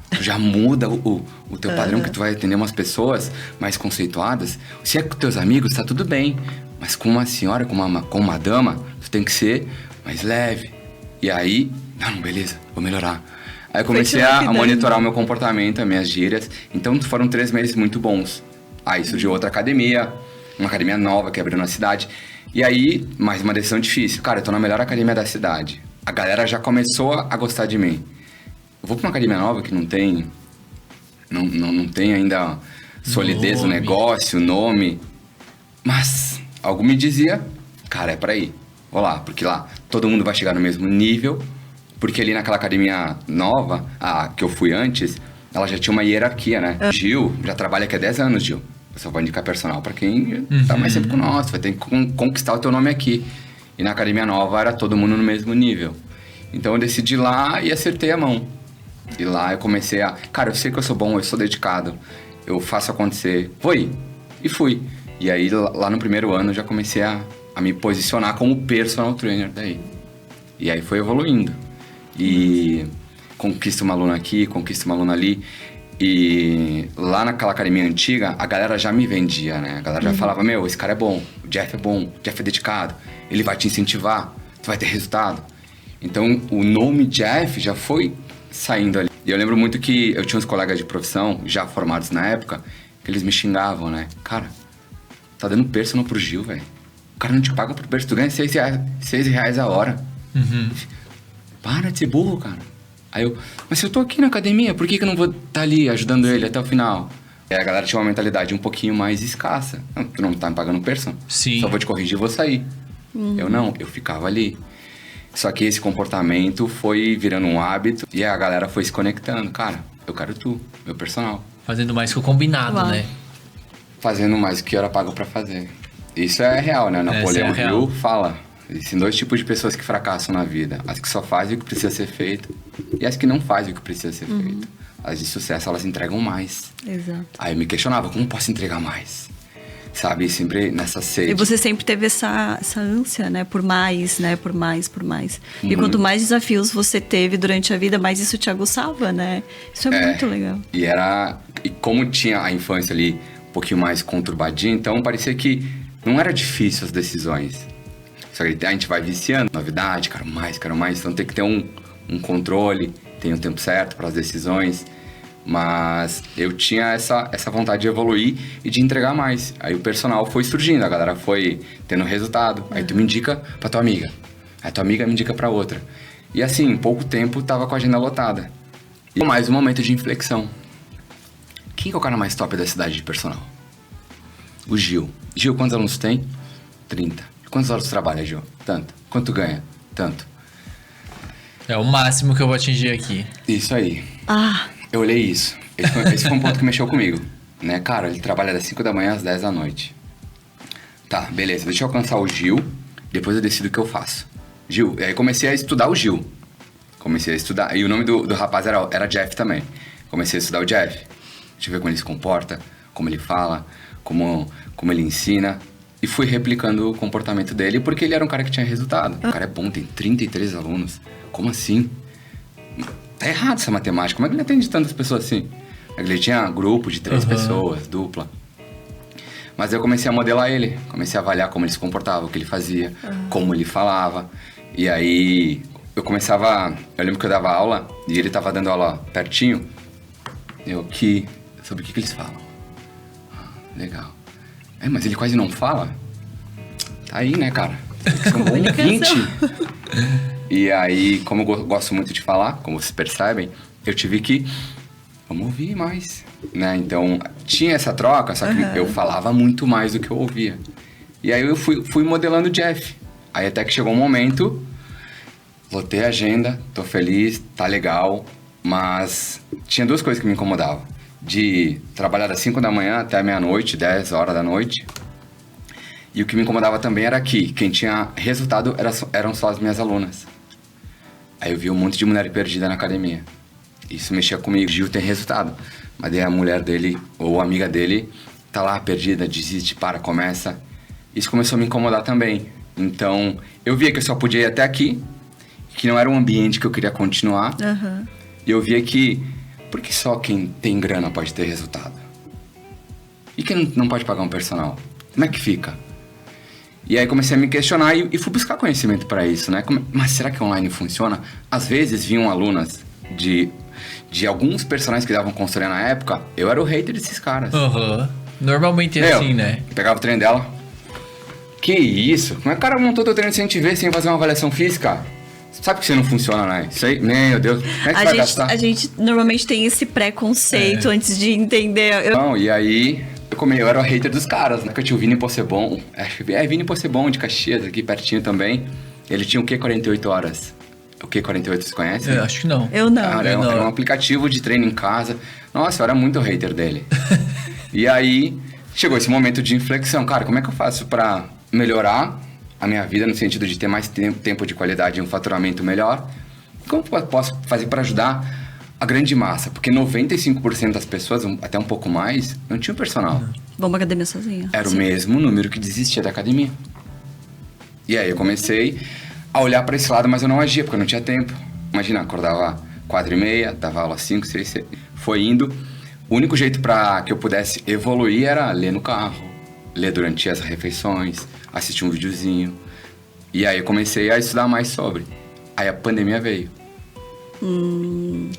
Tu já muda o teu padrão, que tu vai atender umas pessoas mais conceituadas. Se é com teus amigos, tá tudo bem. Mas com uma senhora, com uma dama, tu tem que ser mais leve. E aí, não, beleza, vou melhorar. Aí eu comecei a monitorar o meu comportamento, as minhas gírias. Então foram 3 meses muito bons. Aí surgiu outra academia, uma academia nova que abriu na cidade. E aí, mais uma decisão difícil. Cara, eu tô na melhor academia da cidade. A galera já começou a gostar de mim. Eu vou pra uma academia nova que não tem ainda solidez no negócio, nome. Mas algo me dizia, cara, é pra ir. Vou lá, porque lá todo mundo vai chegar no mesmo nível. Porque ali naquela academia nova, a que eu fui antes, ela já tinha uma hierarquia, né? Gil já trabalha aqui há 10 anos, Gil. Eu só vou indicar personal pra quem tá mais tempo com nós. Vai ter que conquistar o teu nome aqui. E na academia nova era todo mundo no mesmo nível. Então eu decidi ir lá e acertei a mão. E lá eu comecei a... Cara, eu sei que eu sou bom, eu sou dedicado. Eu faço acontecer. Vou ir. E fui. E aí lá no primeiro ano eu já comecei a me posicionar como personal trainer daí. E aí foi evoluindo. E conquista uma aluna aqui, conquista uma aluna ali. E lá naquela academia antiga, a galera já me vendia, né? A galera já falava, meu, esse cara é bom, o Jeff é bom, o Jeff é dedicado, ele vai te incentivar, tu vai ter resultado. Então, o nome Jeff já foi saindo ali. E eu lembro muito que eu tinha uns colegas de profissão, já formados na época, que eles me xingavam, né? Cara, tá dando personal pro Gil, velho. O cara não te paga por personal, tu ganha 6 reais a hora. Para de ser burro, cara. Aí eu, mas se eu tô aqui na academia, por que eu não vou estar ali ajudando ele até o final? E a galera tinha uma mentalidade um pouquinho mais escassa. Não, tu não tá me pagando personal. Sim. Só vou te corrigir e vou sair. Eu não, eu ficava ali. Só que esse comportamento foi virando um hábito e a galera foi se conectando. Cara, eu quero tu, meu personal. Fazendo mais que o combinado, né? Fazendo mais do que era pago pra fazer. Isso é real, né? Napoleão Hill fala. Existem 2 tipos de pessoas que fracassam na vida. As que só fazem o que precisa ser feito e as que não fazem o que precisa ser feito. As de sucesso, elas entregam mais. Exato. Aí eu me questionava, como posso entregar mais? Sabe, sempre nessa sede. E você sempre teve essa ânsia, né? Por mais, né? Por mais. E quanto mais desafios você teve durante a vida, mais isso te aguçava, né? Isso é muito legal. E como tinha a infância ali um pouquinho mais conturbadinha, então parecia que não era difícil as decisões. Só que a gente vai viciando, novidade, quero mais. Então tem que ter um controle, tem um tempo certo para as decisões. Mas eu tinha essa vontade de evoluir e de entregar mais. Aí o personal foi surgindo, a galera foi tendo resultado. Aí tu me indica pra tua amiga. Aí tua amiga me indica pra outra. E assim, em pouco tempo, tava com a agenda lotada. E mais um momento de inflexão. Quem que é o cara mais top da cidade de personal? O Gil. Gil, quantos alunos tem? 30. Quantas horas tu trabalha, Gil? Tanto. Quanto ganha? Tanto. É o máximo que eu vou atingir aqui. Isso aí. Eu olhei isso. Esse foi um ponto que mexeu comigo. Né, cara, ele trabalha das 5 da manhã às 10 da noite. Tá, beleza. Deixa eu alcançar o Gil. Depois eu decido o que eu faço. Gil. E aí comecei a estudar o Gil. Comecei a estudar. E o nome do rapaz era Jeff também. Comecei a estudar o Jeff. Deixa eu ver como ele se comporta, como ele fala, como ele ensina. E fui replicando o comportamento dele, porque ele era um cara que tinha resultado. O cara é bom, tem 33 alunos. Como assim? Tá errado essa matemática. Como é que ele atende tantas pessoas assim? Ele tinha grupo de 3 pessoas, dupla. Mas eu comecei a modelar ele, comecei a avaliar como ele se comportava, o que ele fazia, como ele falava. E aí eu lembro que eu dava aula e ele tava dando aula pertinho. Sobre o que eles falam? Legal. Mas ele quase não fala? Tá aí, né, cara? São bom ouvinte. E aí, como eu gosto muito de falar, como vocês percebem, eu tive que... Vamos ouvir mais, né? Então, tinha essa troca, só que eu falava muito mais do que eu ouvia. E aí eu fui modelando o Jeff. Aí até que chegou um momento, lotei a agenda, tô feliz, tá legal, mas tinha duas coisas que me incomodavam. De trabalhar das 5 da manhã até meia-noite, 10 horas da noite. E o que me incomodava também era que quem tinha resultado eram só as minhas alunas. Aí eu vi um monte de mulher perdida na academia. Isso mexia comigo. Gil tem resultado. Mas daí a mulher dele, ou a amiga dele, tá lá perdida, desiste, começa. Isso começou a me incomodar também. Então, eu via que eu só podia ir até aqui, que não era um ambiente que eu queria continuar. E eu via que, por que só quem tem grana pode ter resultado? E quem não pode pagar um personal? Como é que fica? E aí comecei a me questionar e fui buscar conhecimento para isso, né? Mas será que online funciona? Às vezes vinham alunas de alguns personagens que davam consultoria na época, eu era o hater desses caras. Normalmente é assim, né? Pegava o treino dela. Que isso? Como é que o cara montou teu treino sem te ver, sem fazer uma avaliação física? Sabe que você não funciona, né? Isso aí, meu Deus. Como é que vai gastar? A gente normalmente tem esse preconceito antes de entender. Não, e aí... Eu era o hater dos caras, né? Que eu tinha o Vini Possebon. Vini Possebon de Caxias, aqui pertinho também. Ele tinha o Q48 horas. O Q48, vocês conhecem? Eu acho que não. Eu não. Cara, era um aplicativo de treino em casa. Nossa, eu era muito hater dele. E aí, chegou esse momento de inflexão. Cara, como é que eu faço pra melhorar a minha vida no sentido de ter mais tempo de qualidade e um faturamento melhor? Como eu posso fazer para ajudar a grande massa? Porque 95% das pessoas, até um pouco mais, não tinham personal. Vamos à academia sozinha. Era o mesmo número que desistia da academia. E aí eu comecei a olhar para esse lado, mas eu não agia, porque eu não tinha tempo. Imagina, acordava 4h30, dava aula 5, 6, foi indo. O único jeito para que eu pudesse evoluir era ler no carro, ler durante as refeições, assistir um videozinho. E aí eu comecei a estudar mais sobre. Aí a pandemia veio.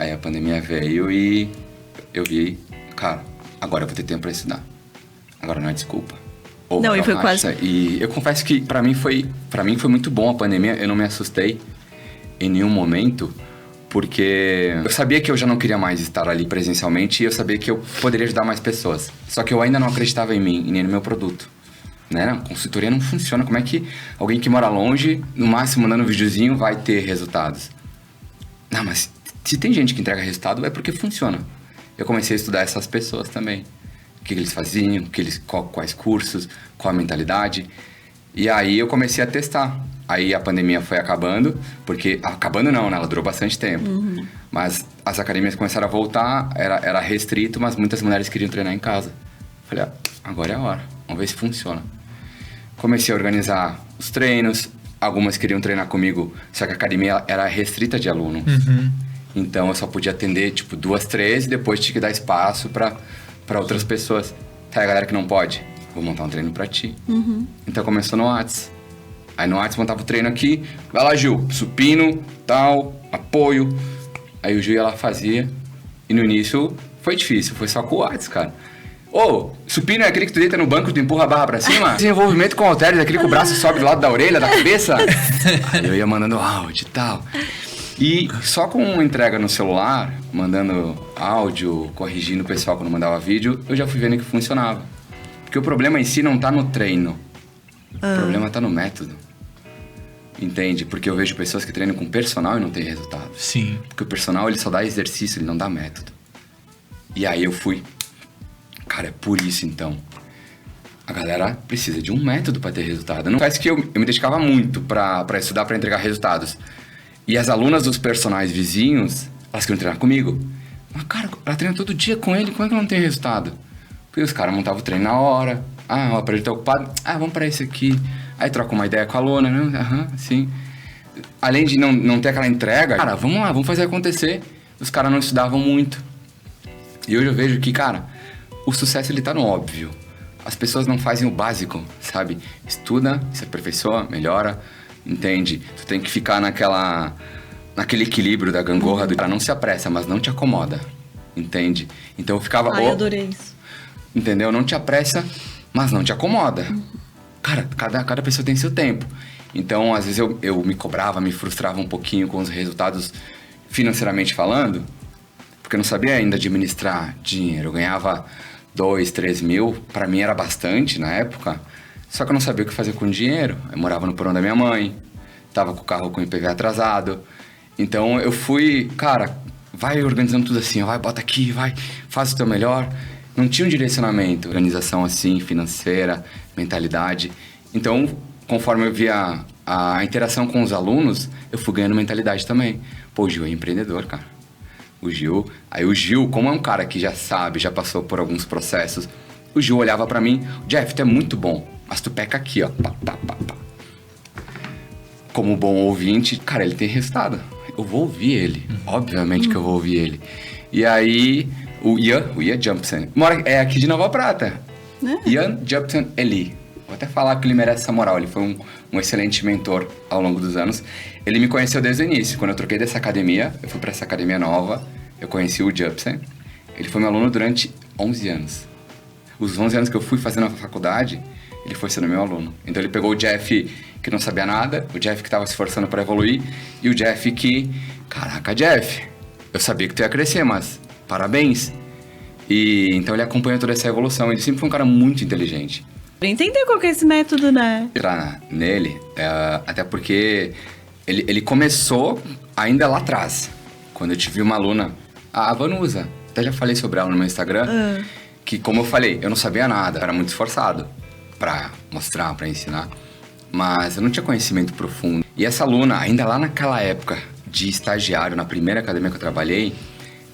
Aí a pandemia veio e eu vi, cara, agora eu vou ter tempo pra estudar. Agora não é desculpa. Não, e foi quase... E eu confesso que pra mim foi muito bom a pandemia. Eu não me assustei em nenhum momento, porque eu sabia que eu já não queria mais estar ali presencialmente e eu sabia que eu poderia ajudar mais pessoas. Só que eu ainda não acreditava em mim e nem no meu produto. Né? A consultoria não funciona. Como é que alguém que mora longe, no máximo mandando um videozinho, vai ter resultados? Não, mas se tem gente que entrega resultado, é porque funciona. Eu comecei a estudar essas pessoas também. O que eles faziam, quais cursos, qual a mentalidade. E aí eu comecei a testar. Aí a pandemia foi acabando, porque... Acabando não, né? Ela durou bastante tempo. Mas as academias começaram a voltar, era restrito, mas muitas mulheres queriam treinar em casa. Falei, agora é a hora, vamos ver se funciona. Comecei a organizar os treinos. Algumas queriam treinar comigo, só que a academia era restrita de alunos. Então eu só podia atender, 2, 3, e depois tinha que dar espaço para outras pessoas. Tá, a galera que não pode, vou montar um treino pra ti. Então começou no Whats. Aí no Whats montava o treino aqui, vai lá, Gil, supino, tal, apoio. Aí o Gil ia lá, fazia. E no início foi difícil, foi só com o Whats, cara. Supino é aquele que tu deita no banco e tu empurra a barra pra cima? Desenvolvimento com halteres, aquele que o braço sobe do lado da orelha, da cabeça. Aí eu ia mandando áudio e tal. E só com entrega no celular, mandando áudio, corrigindo o pessoal quando mandava vídeo, eu já fui vendo que funcionava. Porque o problema em si não tá no treino. O problema tá no método. Entende? Porque eu vejo pessoas que treinam com personal e não tem resultado. Sim. Porque o personal, ele só dá exercício, ele não dá método. E aí eu fui... Cara, é por isso, então. A galera precisa de um método para ter resultado. Não faz que eu me dedicava muito para estudar, para entregar resultados. E as alunas dos personagens vizinhos, elas queriam treinar comigo. Mas, cara, ela treina todo dia com ele, como é que não tem resultado? Porque os caras montavam o treino na hora. O aparelho tá ocupado. Vamos para esse aqui. Aí troca uma ideia com a aluna, né? Sim. Além de não ter aquela entrega, cara, vamos lá, vamos fazer acontecer. Os caras não estudavam muito. E hoje eu vejo que, cara... O sucesso, ele tá no óbvio. as pessoas não fazem o básico, sabe? Estuda, se aperfeiçoa, melhora, entende? Tu tem que ficar naquele equilíbrio da gangorra do cara, não se apressa, mas não te acomoda, entende? Então eu ficava... Ai, adorei isso. Entendeu? Não te apressa, mas não te acomoda. Cara, cada pessoa tem seu tempo. Então, às vezes eu me cobrava, me frustrava um pouquinho com os resultados financeiramente falando, porque eu não sabia ainda administrar dinheiro. Eu ganhava 2, 3 mil, pra mim era bastante na época, só que eu não sabia o que fazer com o dinheiro. Eu morava no porão da minha mãe, tava com o carro com o IPV atrasado. Então eu fui, cara, vai organizando tudo assim, vai, bota aqui, vai, faz o teu melhor. Não tinha um direcionamento, organização assim, financeira, mentalidade. Então, conforme eu via a interação com os alunos, eu fui ganhando mentalidade também. Pô, o Gil é empreendedor, cara. O Gil... Aí o Gil, como é um cara que já sabe, já passou por alguns processos, o Gil olhava pra mim, Jeff, tu é muito bom, mas tu peca aqui, ó. Pá, pá, pá, pá. Como bom ouvinte, cara, ele tem resultado. Eu vou ouvir ele. Obviamente que eu vou ouvir ele. E aí, o Ian Jumpson, é aqui de Nova Prata. Ian Jumpson Eli. Vou até falar que ele merece essa moral. Ele foi um excelente mentor ao longo dos anos. Ele me conheceu desde o início. Quando eu troquei dessa academia, eu fui para essa academia nova, eu conheci o Jumpson. Ele foi meu aluno durante 11 anos. Os 11 anos que eu fui fazendo a faculdade, ele foi sendo meu aluno. Então ele pegou o Jeff que não sabia nada, o Jeff que estava se esforçando para evoluir, e o Jeff que... Caraca, Jeff, eu sabia que tu ia crescer, mas parabéns. E então ele acompanhou toda essa evolução. Ele sempre foi um cara muito inteligente. Entender qual que é esse método, né? Entrar nele, até porque ele começou ainda lá atrás. Quando eu tive uma aluna, a Vanusa, até já falei sobre ela no meu Instagram, que como eu falei, eu não sabia nada, eu era muito esforçado pra mostrar, pra ensinar, mas eu não tinha conhecimento profundo. E essa aluna, ainda lá naquela época de estagiário, na primeira academia que eu trabalhei,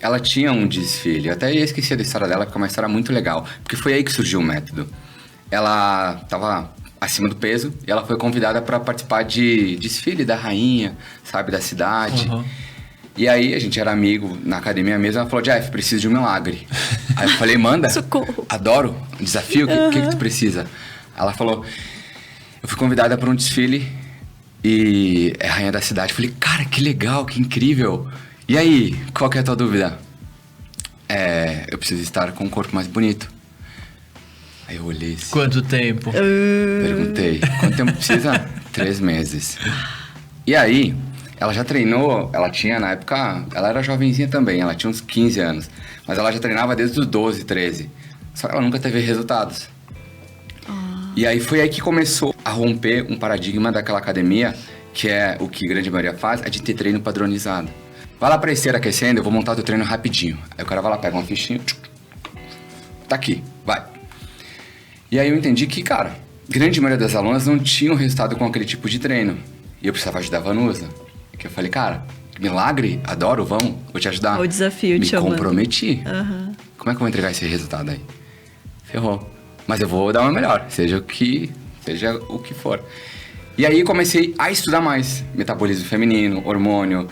ela tinha um desfile. Eu até esqueci da história dela, porque é uma história muito legal, porque foi aí que surgiu o método. Ela estava acima do peso e ela foi convidada para participar de desfile da rainha, sabe, da cidade. Uhum. E aí, a gente era amigo na academia mesmo, ela falou, Jeff, preciso de um milagre. Aí eu falei, manda, socorro. Adoro, desafio, o que tu precisa? Ela falou, eu fui convidada para um desfile e é a rainha da cidade. Eu falei, cara, que legal, que incrível. E aí, qual que é a tua dúvida? Eu preciso estar com um corpo mais bonito. Aí eu olhei assim... Quanto tempo? Perguntei, quanto tempo precisa? 3 meses. E aí, ela já treinou, ela tinha na época... Ela era jovenzinha também, ela tinha uns 15 anos. Mas ela já treinava desde os 12, 13. Só que ela nunca teve resultados. E aí foi aí que começou a romper um paradigma daquela academia, que é o que a grande maioria faz, é de ter treino padronizado. Vai lá pra esteira aquecendo, eu vou montar o teu treino rapidinho. Aí o cara vai lá, pega uma fichinha... Tá aqui, vai. E aí eu entendi que, cara, grande maioria das alunas não tinham resultado com aquele tipo de treino. E eu precisava ajudar a Vanusa. Que eu falei, cara, milagre, adoro, vamos, vou te ajudar. O desafio te chamando. Me comprometi. Como é que eu vou entregar esse resultado aí? Ferrou. Mas eu vou dar o meu melhor, seja o que for. E aí comecei a estudar mais. Metabolismo feminino, hormônio,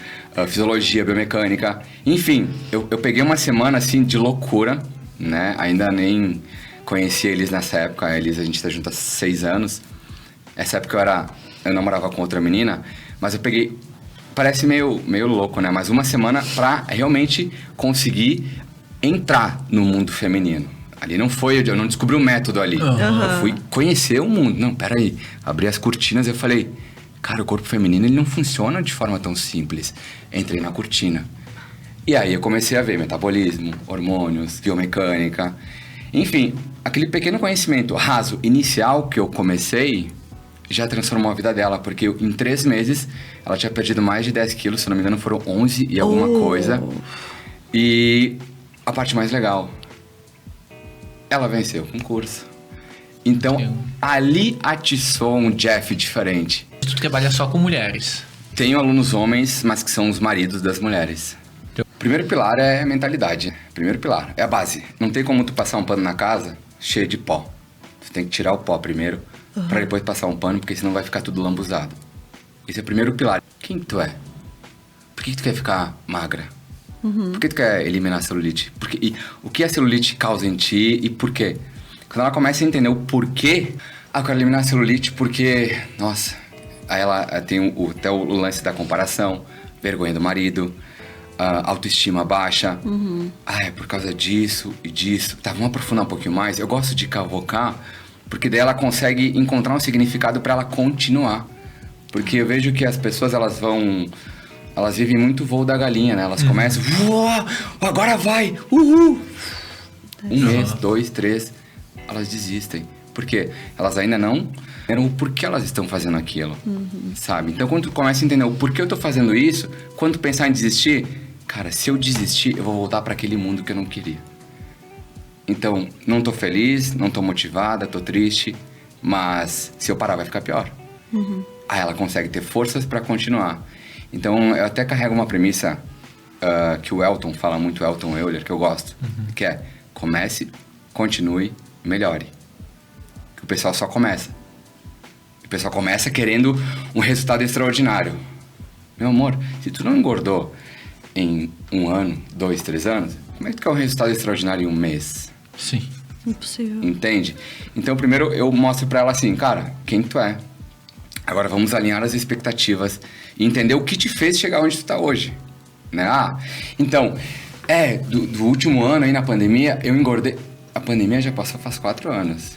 fisiologia, biomecânica. Enfim, eu peguei uma semana, assim, de loucura, né? Ainda nem... Conheci eles nessa época, a gente tá junto há 6 anos. Essa época eu namorava com outra menina, mas eu peguei, parece meio louco, né? Mas uma semana pra realmente conseguir entrar no mundo feminino. Ali não foi, eu não descobri o método ali. Eu fui conhecer o mundo. Não, peraí, abri as cortinas e eu falei, cara, o corpo feminino ele não funciona de forma tão simples. Entrei na cortina. E aí eu comecei a ver metabolismo, hormônios, biomecânica... Enfim, aquele pequeno conhecimento raso inicial que eu comecei já transformou a vida dela, porque em 3 meses ela tinha perdido mais de 10 quilos, se não me engano foram 11 e alguma coisa. E a parte mais legal, ela venceu o concurso. Então, ali atiçou um Jeff diferente. Tu trabalha só com mulheres? Tenho alunos homens, mas que são os maridos das mulheres. Primeiro pilar é mentalidade. Primeiro pilar é a base. Não tem como tu passar um pano na casa cheio de pó. Tu tem que tirar o pó primeiro, pra depois passar um pano, porque senão vai ficar tudo lambuzado. Esse é o primeiro pilar. Quem tu é? Por que tu quer ficar magra? Por que tu quer eliminar a celulite? E o que a celulite causa em ti e por quê? Quando ela começa a entender o porquê, eu quero eliminar a celulite porque, nossa, aí ela tem até o lance da comparação, vergonha do marido, autoestima baixa. É por causa disso e disso. Tá, vamos aprofundar um pouquinho mais. Eu gosto de cavocar, porque daí ela consegue encontrar um significado para ela continuar. Porque eu vejo que as pessoas, elas vivem muito voo da galinha, né? Elas começam, agora vai, uhul! Um mês, 2, 3, elas desistem. Por quê? Elas ainda não entendem o porquê elas estão fazendo aquilo, sabe? Então, quando tu começa a entender o porquê eu tô fazendo isso, quando tu pensar em desistir, cara, se eu desistir, eu vou voltar para aquele mundo que eu não queria. Então, não tô feliz, não tô motivada, tô triste, mas se eu parar vai ficar pior. Aí ela consegue ter forças para continuar. Então, eu até carrego uma premissa que o Elton fala muito, o Elton Euler, que eu gosto, que é: comece, continue, melhore. Que o pessoal só começa. O pessoal começa querendo um resultado extraordinário. Meu amor, se tu não engordou em 1 ano, 2, 3 anos, como é que tu quer um resultado extraordinário em 1 mês? Sim. Impossível. Entende? Então, primeiro eu mostro pra ela assim, cara, quem tu é? Agora vamos alinhar as expectativas e entender o que te fez chegar onde tu tá hoje, né? Então, do último ano aí na pandemia, eu engordei. A pandemia já passou faz 4 anos.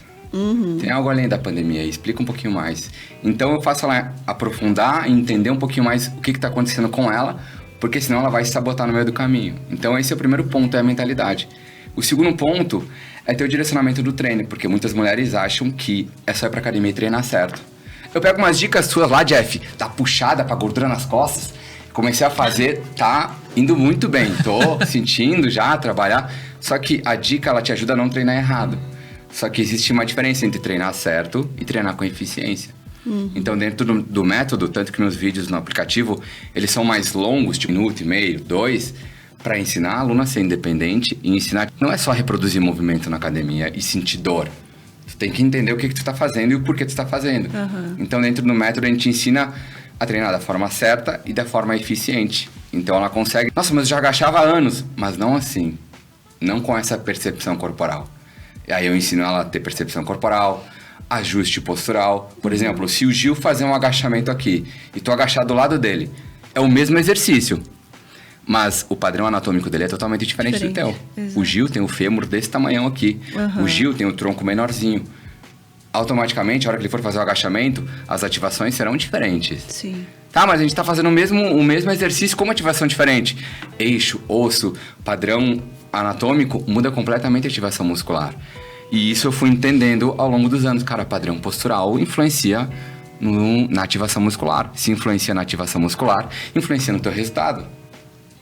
Tem algo além da pandemia aí, explica um pouquinho mais. Então eu faço ela aprofundar e entender um pouquinho mais o que tá acontecendo com ela, porque senão ela vai se sabotar no meio do caminho. Então esse é o primeiro ponto, é a mentalidade. O segundo ponto é ter o direcionamento do treino, porque muitas mulheres acham que é só ir pra academia e treinar certo. Eu pego umas dicas suas lá, Jeff, da puxada pra gordura nas costas, comecei a fazer, tá indo muito bem, tô sentindo já trabalhar, só que a dica, ela te ajuda a não treinar errado. Só que existe uma diferença entre treinar certo e treinar com eficiência. Então, dentro do método, tanto que meus vídeos no aplicativo, eles são mais longos, tipo 1 minuto e meio, 2, para ensinar a aluna a ser independente e ensinar... Não é só reproduzir movimento na academia e sentir dor. Tu tem que entender o que tu tá fazendo e o porquê tu tá fazendo. Então, dentro do método, a gente ensina a treinar da forma certa e da forma eficiente. Então, ela consegue... Nossa, mas eu já agachava há anos. Mas não assim. Não com essa percepção corporal. E aí eu ensino ela a ter percepção corporal, ajuste postural. Por exemplo, se o Gil fazer um agachamento aqui e tu agachar do lado dele, é o mesmo exercício, mas o padrão anatômico dele é totalmente diferente do teu. Exato. O Gil tem o fêmur desse tamanhão aqui, o Gil tem o tronco menorzinho. Automaticamente, a hora que ele for fazer o agachamento, as ativações serão diferentes. Sim. Tá, mas a gente tá fazendo o mesmo exercício com uma ativação diferente. Eixo, osso, padrão anatômico, muda completamente a ativação muscular. E isso eu fui entendendo ao longo dos anos. Cara, padrão postural influencia na ativação muscular. Se influencia na ativação muscular, influencia no teu resultado.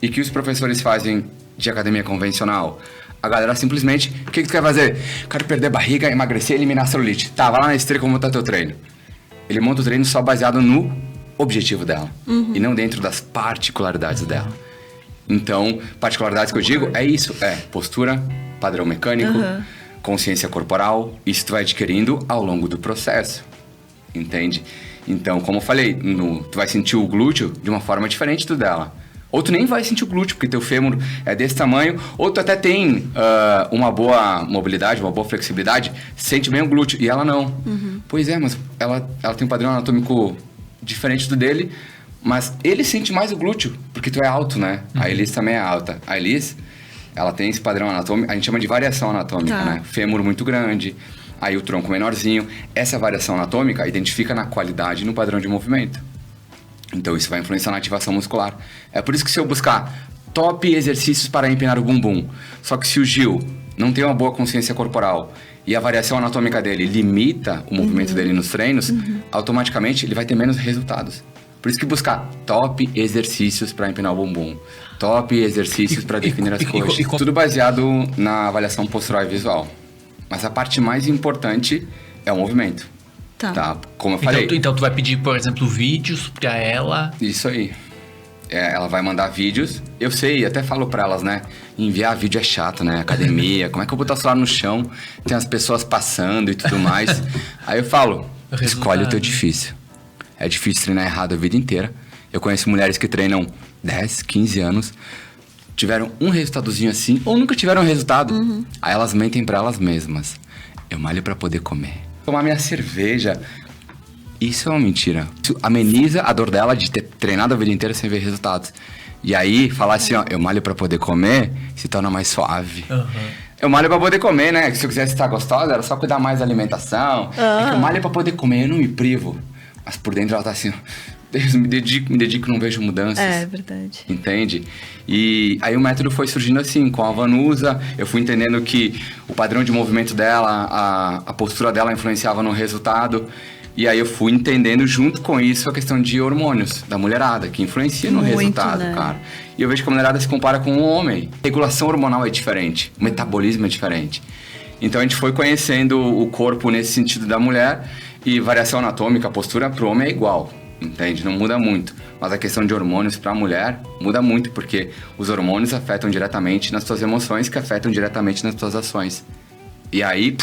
E que os professores fazem de academia convencional? A galera simplesmente, o que tu quer fazer? Quero perder barriga, emagrecer, eliminar a celulite. Tá, vai lá na esteira como tá teu treino. Ele monta o treino só baseado no objetivo dela. E não dentro das particularidades dela. Então, particularidades que eu digo é isso. É postura, padrão mecânico, consciência corporal. Isso tu vai adquirindo ao longo do processo. Entende? Então, como eu falei, tu vai sentir o glúteo de uma forma diferente do dela. Ou tu nem vai sentir o glúteo, porque teu fêmur é desse tamanho. Ou tu até tem uma boa mobilidade, uma boa flexibilidade, sente bem o glúteo, e ela não. Pois é, mas ela tem um padrão anatômico diferente do dele, mas ele sente mais o glúteo, porque tu é alto, né? A Elis também é alta. A Elis, ela tem esse padrão anatômico, a gente chama de variação anatômica, né? Fêmur muito grande, aí o tronco menorzinho. Essa variação anatômica identifica na qualidade e no padrão de movimento. Então isso vai influenciar na ativação muscular. É por isso que se eu buscar top exercícios para empinar o bumbum, só que se o Gil não tem uma boa consciência corporal e a variação anatômica dele limita o movimento dele nos treinos, automaticamente ele vai ter menos resultados. Por isso que buscar top exercícios para empinar o bumbum, top exercícios para definir as coxas, tudo baseado na avaliação postural e visual. Mas a parte mais importante é o movimento. Tá? Como eu falei. Então tu vai pedir, por exemplo, vídeos pra ela. Isso aí. Ela vai mandar vídeos. Eu sei, até falo pra elas, né? Enviar vídeo é chato, né? Academia, como é que eu vou botar o celular no chão? Tem as pessoas passando e tudo mais. Aí eu falo, escolhe o teu difícil. É difícil treinar errado a vida inteira. Eu conheço mulheres que treinam 10, 15 anos, tiveram um resultadozinho assim, ou nunca tiveram resultado. Aí elas mentem pra elas mesmas. eu malho pra poder comer. Tomar minha cerveja. Isso é uma mentira. Isso ameniza a dor dela de ter treinado a vida inteira sem ver resultados. E aí, falar assim, ó, eu malho pra poder comer, se torna mais suave. Eu malho pra poder comer, né? Se eu quisesse estar gostosa, era só cuidar mais da alimentação. É que eu malho pra poder comer, eu não me privo. Mas por dentro ela tá assim, Deus, me dedico, não vejo mudanças. É verdade. Entende? E aí o método foi surgindo assim, com a Vanusa, eu fui entendendo que o padrão de movimento dela, a postura dela influenciava no resultado. E aí eu fui entendendo junto com isso a questão de hormônios da mulherada, que influencia no Muito, resultado, né? cara. E eu vejo que a mulherada se compara com um homem. A regulação hormonal é diferente, o metabolismo é diferente. Então a gente foi conhecendo o corpo nesse sentido da mulher e variação anatômica, a postura pro homem é igual, entende? Não muda muito. Mas a questão de hormônios pra mulher muda muito, porque os hormônios afetam diretamente nas suas emoções, que afetam diretamente nas suas ações. E aí,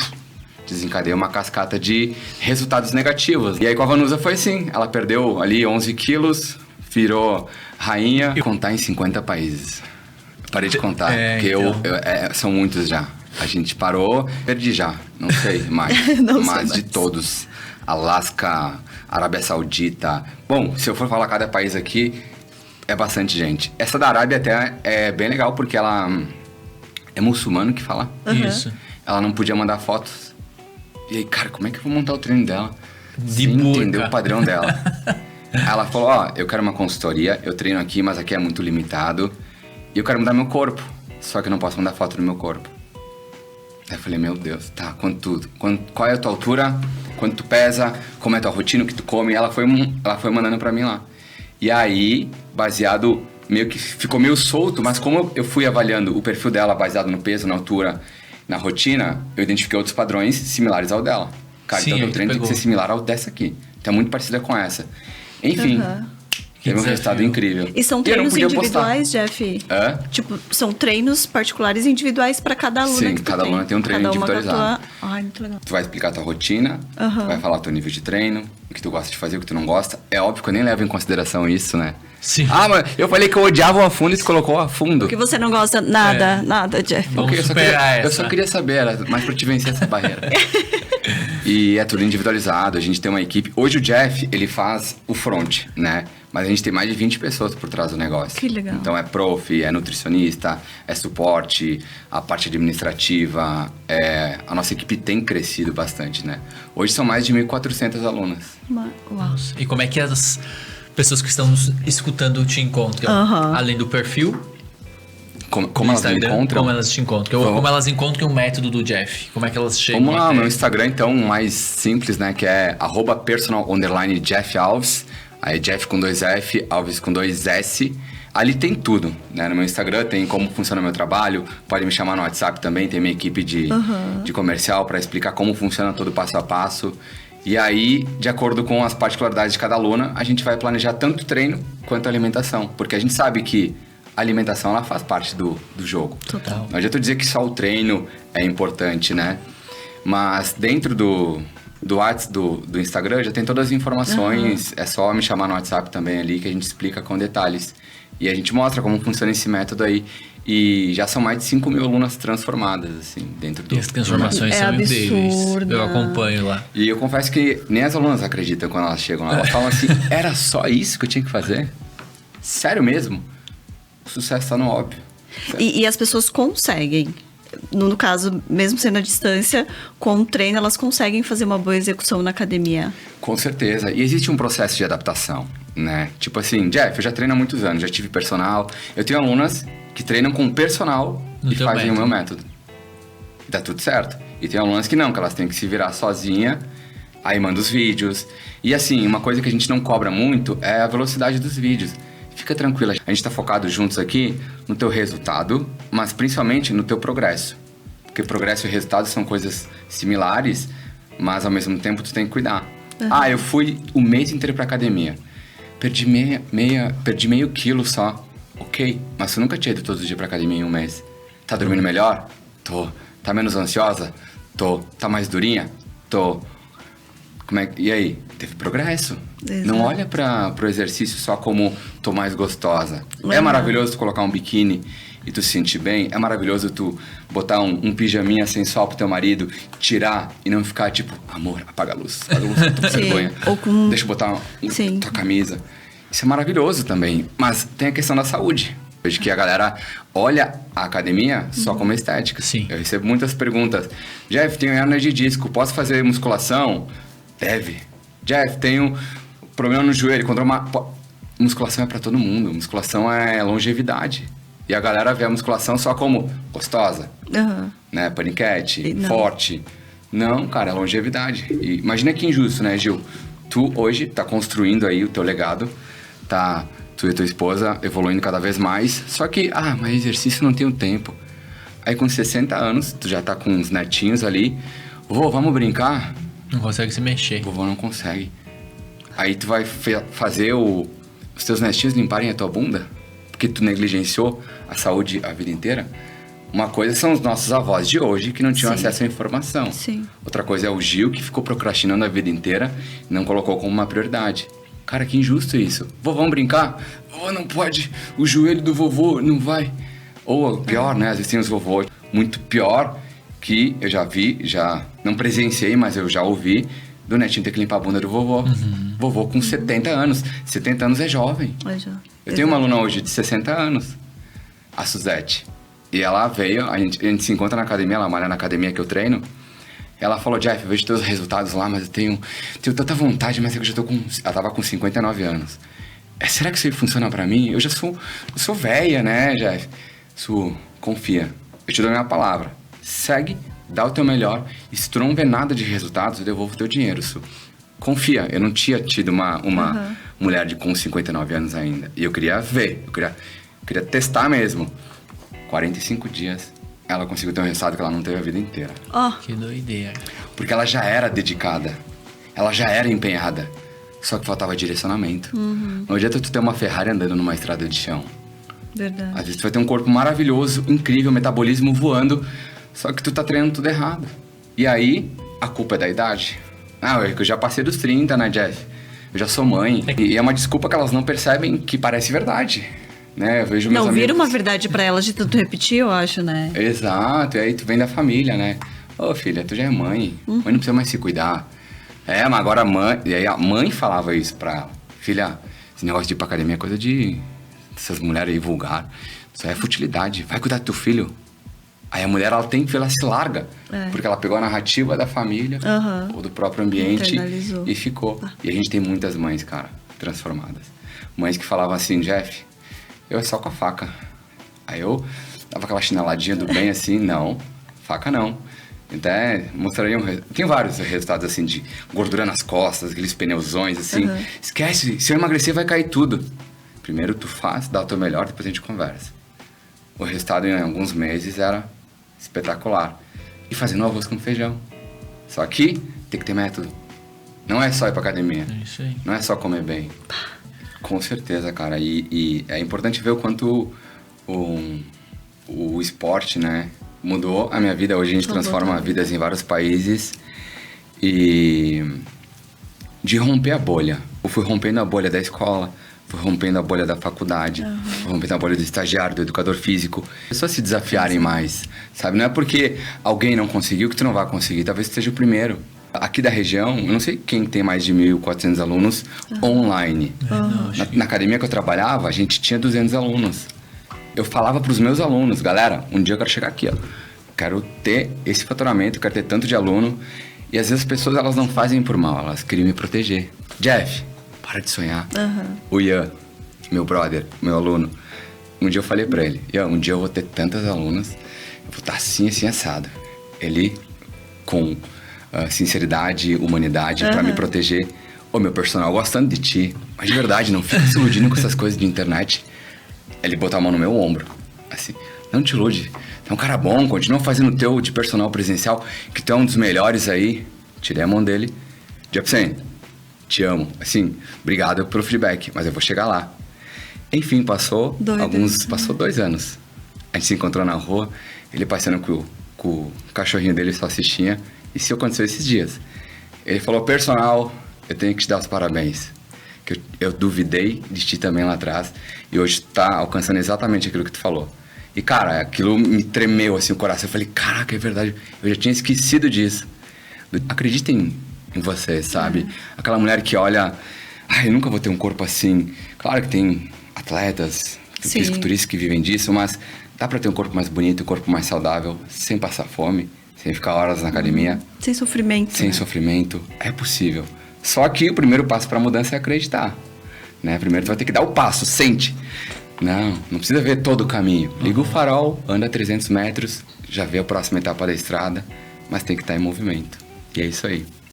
desencadeia uma cascata de resultados negativos. E aí com a Vanusa foi assim, ela perdeu ali 11 quilos, virou rainha, contar em 50 países. Parei de contar, porque então. são muitos já. A gente parou, perdi já, não sei mais, Não sei mas mais. de todos. Alasca, Arábia Saudita. Bom, se eu for falar cada país aqui, é bastante gente. Essa da Arábia até é bem legal, porque ela é muçulmano que fala. Isso. Ela não podia mandar fotos. E aí, cara, como é que eu vou montar o treino dela? De sem burca. entender o padrão dela. Ela falou, ó, eu quero uma consultoria, eu treino aqui, mas aqui é muito limitado. E eu quero mudar meu corpo. Só que eu não posso mandar foto do meu corpo. Aí eu falei, meu Deus, tá, qual é a tua altura? Quanto tu pesa? Como é a tua rotina? O que tu come? Ela foi mandando pra mim lá. E aí, baseado, meio que ficou meio solto, mas como eu fui avaliando o perfil dela baseado no peso, na altura, na rotina, eu identifiquei outros padrões similares ao dela. Cara, Sim, então aí meu tu treino tem que pegou. ser similar ao dessa aqui. Então é muito parecida com essa. Enfim, teve um desafio. resultado incrível. E são eu não treinos podia individuais, Jeff? Hã? Tipo, são treinos particulares individuais pra cada aluna Sim, que tu cada aluna tem um treino Cada uma com a individualizado. tua- Ai, muito legal. Tu vai explicar a tua rotina, tu vai falar o teu nível de treino, o que tu gosta de fazer, o que tu não gosta. É óbvio que eu nem levo em consideração isso, né? Sim. Ah, mas eu falei que eu odiava o a fundo e se colocou a fundo. Porque você não gosta nada, nada, Jeff. Vamos Porque superar eu essa. só queria saber, era mais pra te vencer essa barreira. E é tudo individualizado, a gente tem uma equipe. Hoje o Jeff, ele faz o front, né? Mas a gente tem mais de 20 pessoas por trás do negócio. Que legal. Então é prof, é nutricionista, é suporte, a parte administrativa. A nossa equipe tem crescido bastante, né? Hoje são mais de 1.400 alunas. Uau. E como é que as pessoas que estão nos escutando te encontram? Além do perfil, Como do elas me Instagram, encontram? como elas te encontram? Ou Vamos. como elas encontram o método do Jeff? Como é que elas chegam Vamos lá, até- meu Instagram, então, mais simples, né? Que é @personal_Jeff_Alves. Aí Jeff com 2F, Alves com 2S. Ali tem tudo, né? No meu Instagram tem como funciona o meu trabalho. Pode me chamar no WhatsApp também, tem minha equipe de comercial para explicar como funciona todo passo a passo. E aí, de acordo com as particularidades de cada aluna, a gente vai planejar tanto treino quanto alimentação. Porque a gente sabe que a alimentação, ela faz parte do jogo. Total. Não adianta eu dizer que só o treino é importante, né? Mas dentro do WhatsApp, do Instagram, já tem todas as informações. É só me chamar no WhatsApp também ali, que a gente explica com detalhes. E a gente mostra como funciona esse método aí. E já são mais de 5 mil alunas transformadas, assim, dentro do... E as transformações É são incríveis. absurda. Eu acompanho lá. E eu confesso que nem as alunas acreditam quando elas chegam lá. Elas falam assim, era só isso que eu tinha que fazer? Sério mesmo? O sucesso tá no óbvio. E as pessoas conseguem. No caso, mesmo sendo à distância, com o treino, elas conseguem fazer uma boa execução na academia. Com certeza. E existe um processo de adaptação, né? Tipo assim, Jeff, eu já treino há muitos anos, já tive personal. Eu tenho alunas que treinam com personal No e teu fazem o meu método. método. E dá tudo certo. E tem alunas que não, que elas têm que se virar sozinha, aí manda os vídeos. E assim, uma coisa que a gente não cobra muito é a velocidade dos vídeos. Fica tranquila, a gente tá focado juntos aqui no teu resultado, mas principalmente no teu progresso. Porque progresso e resultado são coisas similares, mas ao mesmo tempo tu tem que cuidar. Ah, eu fui o mês inteiro pra academia. Perdi meio quilo só. Ok, mas você nunca tinha ido todos os dias pra academia em um mês. Tá dormindo melhor? Tô. Tá menos ansiosa? Tô. Tá mais durinha? Tô. E aí? Teve progresso. Exato. Não olha pro exercício só como tô mais gostosa. É maravilhoso tu colocar um biquíni e tu se sentir bem, é maravilhoso tu botar um pijaminha sensual pro teu marido, tirar e não ficar tipo, amor, apaga a luz, eu tô com vergonha. Ou com... Deixa eu botar tua camisa. Isso é maravilhoso também, mas tem a questão da saúde. Vejo que a galera olha a academia só como estética. Sim. Eu recebo muitas perguntas. Jeff, tenho hernia de disco, posso fazer musculação? Deve. Jeff, tenho problema no joelho, musculação é pra todo mundo. Musculação é longevidade. E a galera vê a musculação só como gostosa, né? Paniquete, forte. Não, cara, é longevidade. E imagina que injusto, né, Gil? Tu hoje tá construindo aí o teu legado, tá... Tu e tua esposa evoluindo cada vez mais. Só que, mas exercício não tem tempo. Aí com 60 anos, tu já tá com uns netinhos ali. Vô, vamos brincar? Não consegue se mexer. Vovô não consegue. Aí tu vai fazer os teus netinhos limparem a tua bunda? Porque tu negligenciou a saúde a vida inteira? Uma coisa são os nossos avós de hoje que não tinham acesso à informação. Sim. Outra coisa é o Gil que ficou procrastinando a vida inteira e não colocou como uma prioridade. Cara, que injusto isso. Vovô, vamos brincar? Vovô, não pode. O joelho do vovô não vai. Ou pior, né? Às vezes tem os vovôs muito pior que eu já vi, já não presenciei, mas eu já ouvi do netinho ter que limpar a bunda do vovô. Vovô com 70 anos. 70 anos é jovem. Eu tenho uma aluna hoje de 60 anos, a Suzete. E ela veio, a gente se encontra na academia, ela malha na academia que eu treino. Ela falou, Jeff, eu vejo teus resultados lá, mas eu tenho tanta vontade, mas eu já tô com... Ela tava com 59 anos. Será que isso aí funciona pra mim? Eu sou velha, né, Jeff? Confia. Eu te dou a minha palavra. Segue, dá o teu melhor. E se tu não vê nada de resultados, eu devolvo o teu dinheiro, Confia. Eu não tinha tido uma mulher com 59 anos ainda. E eu queria ver. Eu queria testar mesmo. 45 dias... Ela conseguiu ter um resultado que ela não teve a vida inteira. Que doideira. Porque ela já era dedicada. Ela já era empenhada. Só que faltava direcionamento. Não adianta tu ter uma Ferrari andando numa estrada de chão. Verdade. Às vezes tu vai ter um corpo maravilhoso, incrível, metabolismo voando. Só que tu tá treinando tudo errado. E aí, a culpa é da idade. Eu já passei dos 30, né, Jeff? Eu já sou mãe. E é uma desculpa que elas não percebem que parece verdade. Né? Eu vejo meus amigos... vira uma verdade pra elas de tanto repetir, eu acho, né? Exato, e aí tu vem da família, né? Filha, tu já é mãe, mãe não precisa mais se cuidar. Mas agora a mãe... E aí a mãe falava isso pra ela. Filha, esse negócio de ir pra academia é coisa dessas mulheres aí vulgar. Isso é futilidade, vai cuidar do teu filho. Aí a mulher, ela se larga. Porque ela pegou a narrativa da família, ou do próprio ambiente, e ficou. E a gente tem muitas mães, cara, transformadas. Mães que falavam assim, Jeff... Eu é só com a faca. Aí eu dava aquela chineladinha do bem assim, não, faca não. Até mostraria tem vários resultados assim de gordura nas costas, aqueles pneuzões assim. Esquece, se eu emagrecer vai cair tudo. Primeiro tu faz, dá o teu melhor, depois a gente conversa. O resultado em alguns meses era espetacular. E fazendo arroz com feijão. Só que tem que ter método. Não é só ir pra academia. É isso aí. Não é só comer bem. Com certeza, cara. E é importante ver o quanto o esporte, né, mudou a minha vida. Hoje a gente transforma vidas em vários países. E de romper a bolha. Eu fui rompendo a bolha da escola, fui rompendo a bolha da faculdade, fui rompendo a bolha do estagiário, do educador físico. As pessoas se desafiarem mais, sabe? Não é porque alguém não conseguiu que tu não vai conseguir. Talvez tu seja o primeiro. Aqui da região, eu não sei quem tem mais de 1.400 alunos online. Na academia que eu trabalhava, a gente tinha 200 alunos. Eu falava para os meus alunos, galera, um dia eu quero chegar aqui, ó. Quero ter esse faturamento, quero ter tanto de aluno. E às vezes as pessoas, elas não fazem por mal, elas queriam me proteger. Jeff, para de sonhar. O Ian, meu brother, meu aluno, um dia eu falei para ele, Ian, um dia eu vou ter tantas alunas, eu vou estar assim, assim, assado. Ele, com... sinceridade, humanidade, pra me proteger. Meu personal, gostando de ti, mas de verdade, não fica se iludindo com essas coisas de internet. Ele botou a mão no meu ombro, assim, não te ilude, tu é um cara bom, continua fazendo o teu de personal presencial, que tu é um dos melhores aí. Tirei a mão dele. Jefferson, te amo, assim, obrigado pelo feedback, mas eu vou chegar lá. Enfim, passou 2 anos. A gente se encontrou na rua, ele passeando com o cachorrinho dele, salsichinha. Isso aconteceu esses dias. Ele falou, personal, eu tenho que te dar os parabéns. Que eu duvidei de ti também lá atrás. E hoje tá alcançando exatamente aquilo que tu falou. E, cara, aquilo me tremeu, assim, o coração. Eu falei, caraca, é verdade. Eu já tinha esquecido disso. Acreditem em você, sabe? Aquela mulher que olha... Ai, eu nunca vou ter um corpo assim. Claro que tem atletas, fisiculturistas que vivem disso, mas dá pra ter um corpo mais bonito, um corpo mais saudável, sem passar fome, sem ficar horas na academia. Sem sofrimento. Sem sofrimento. É possível. Só que o primeiro passo pra mudança é acreditar. Né? Primeiro tu vai ter que dar o passo, sente. Não precisa ver todo o caminho. Liga o farol, anda 300 metros, já vê a próxima etapa da estrada, mas tem que estar em movimento. E é isso aí.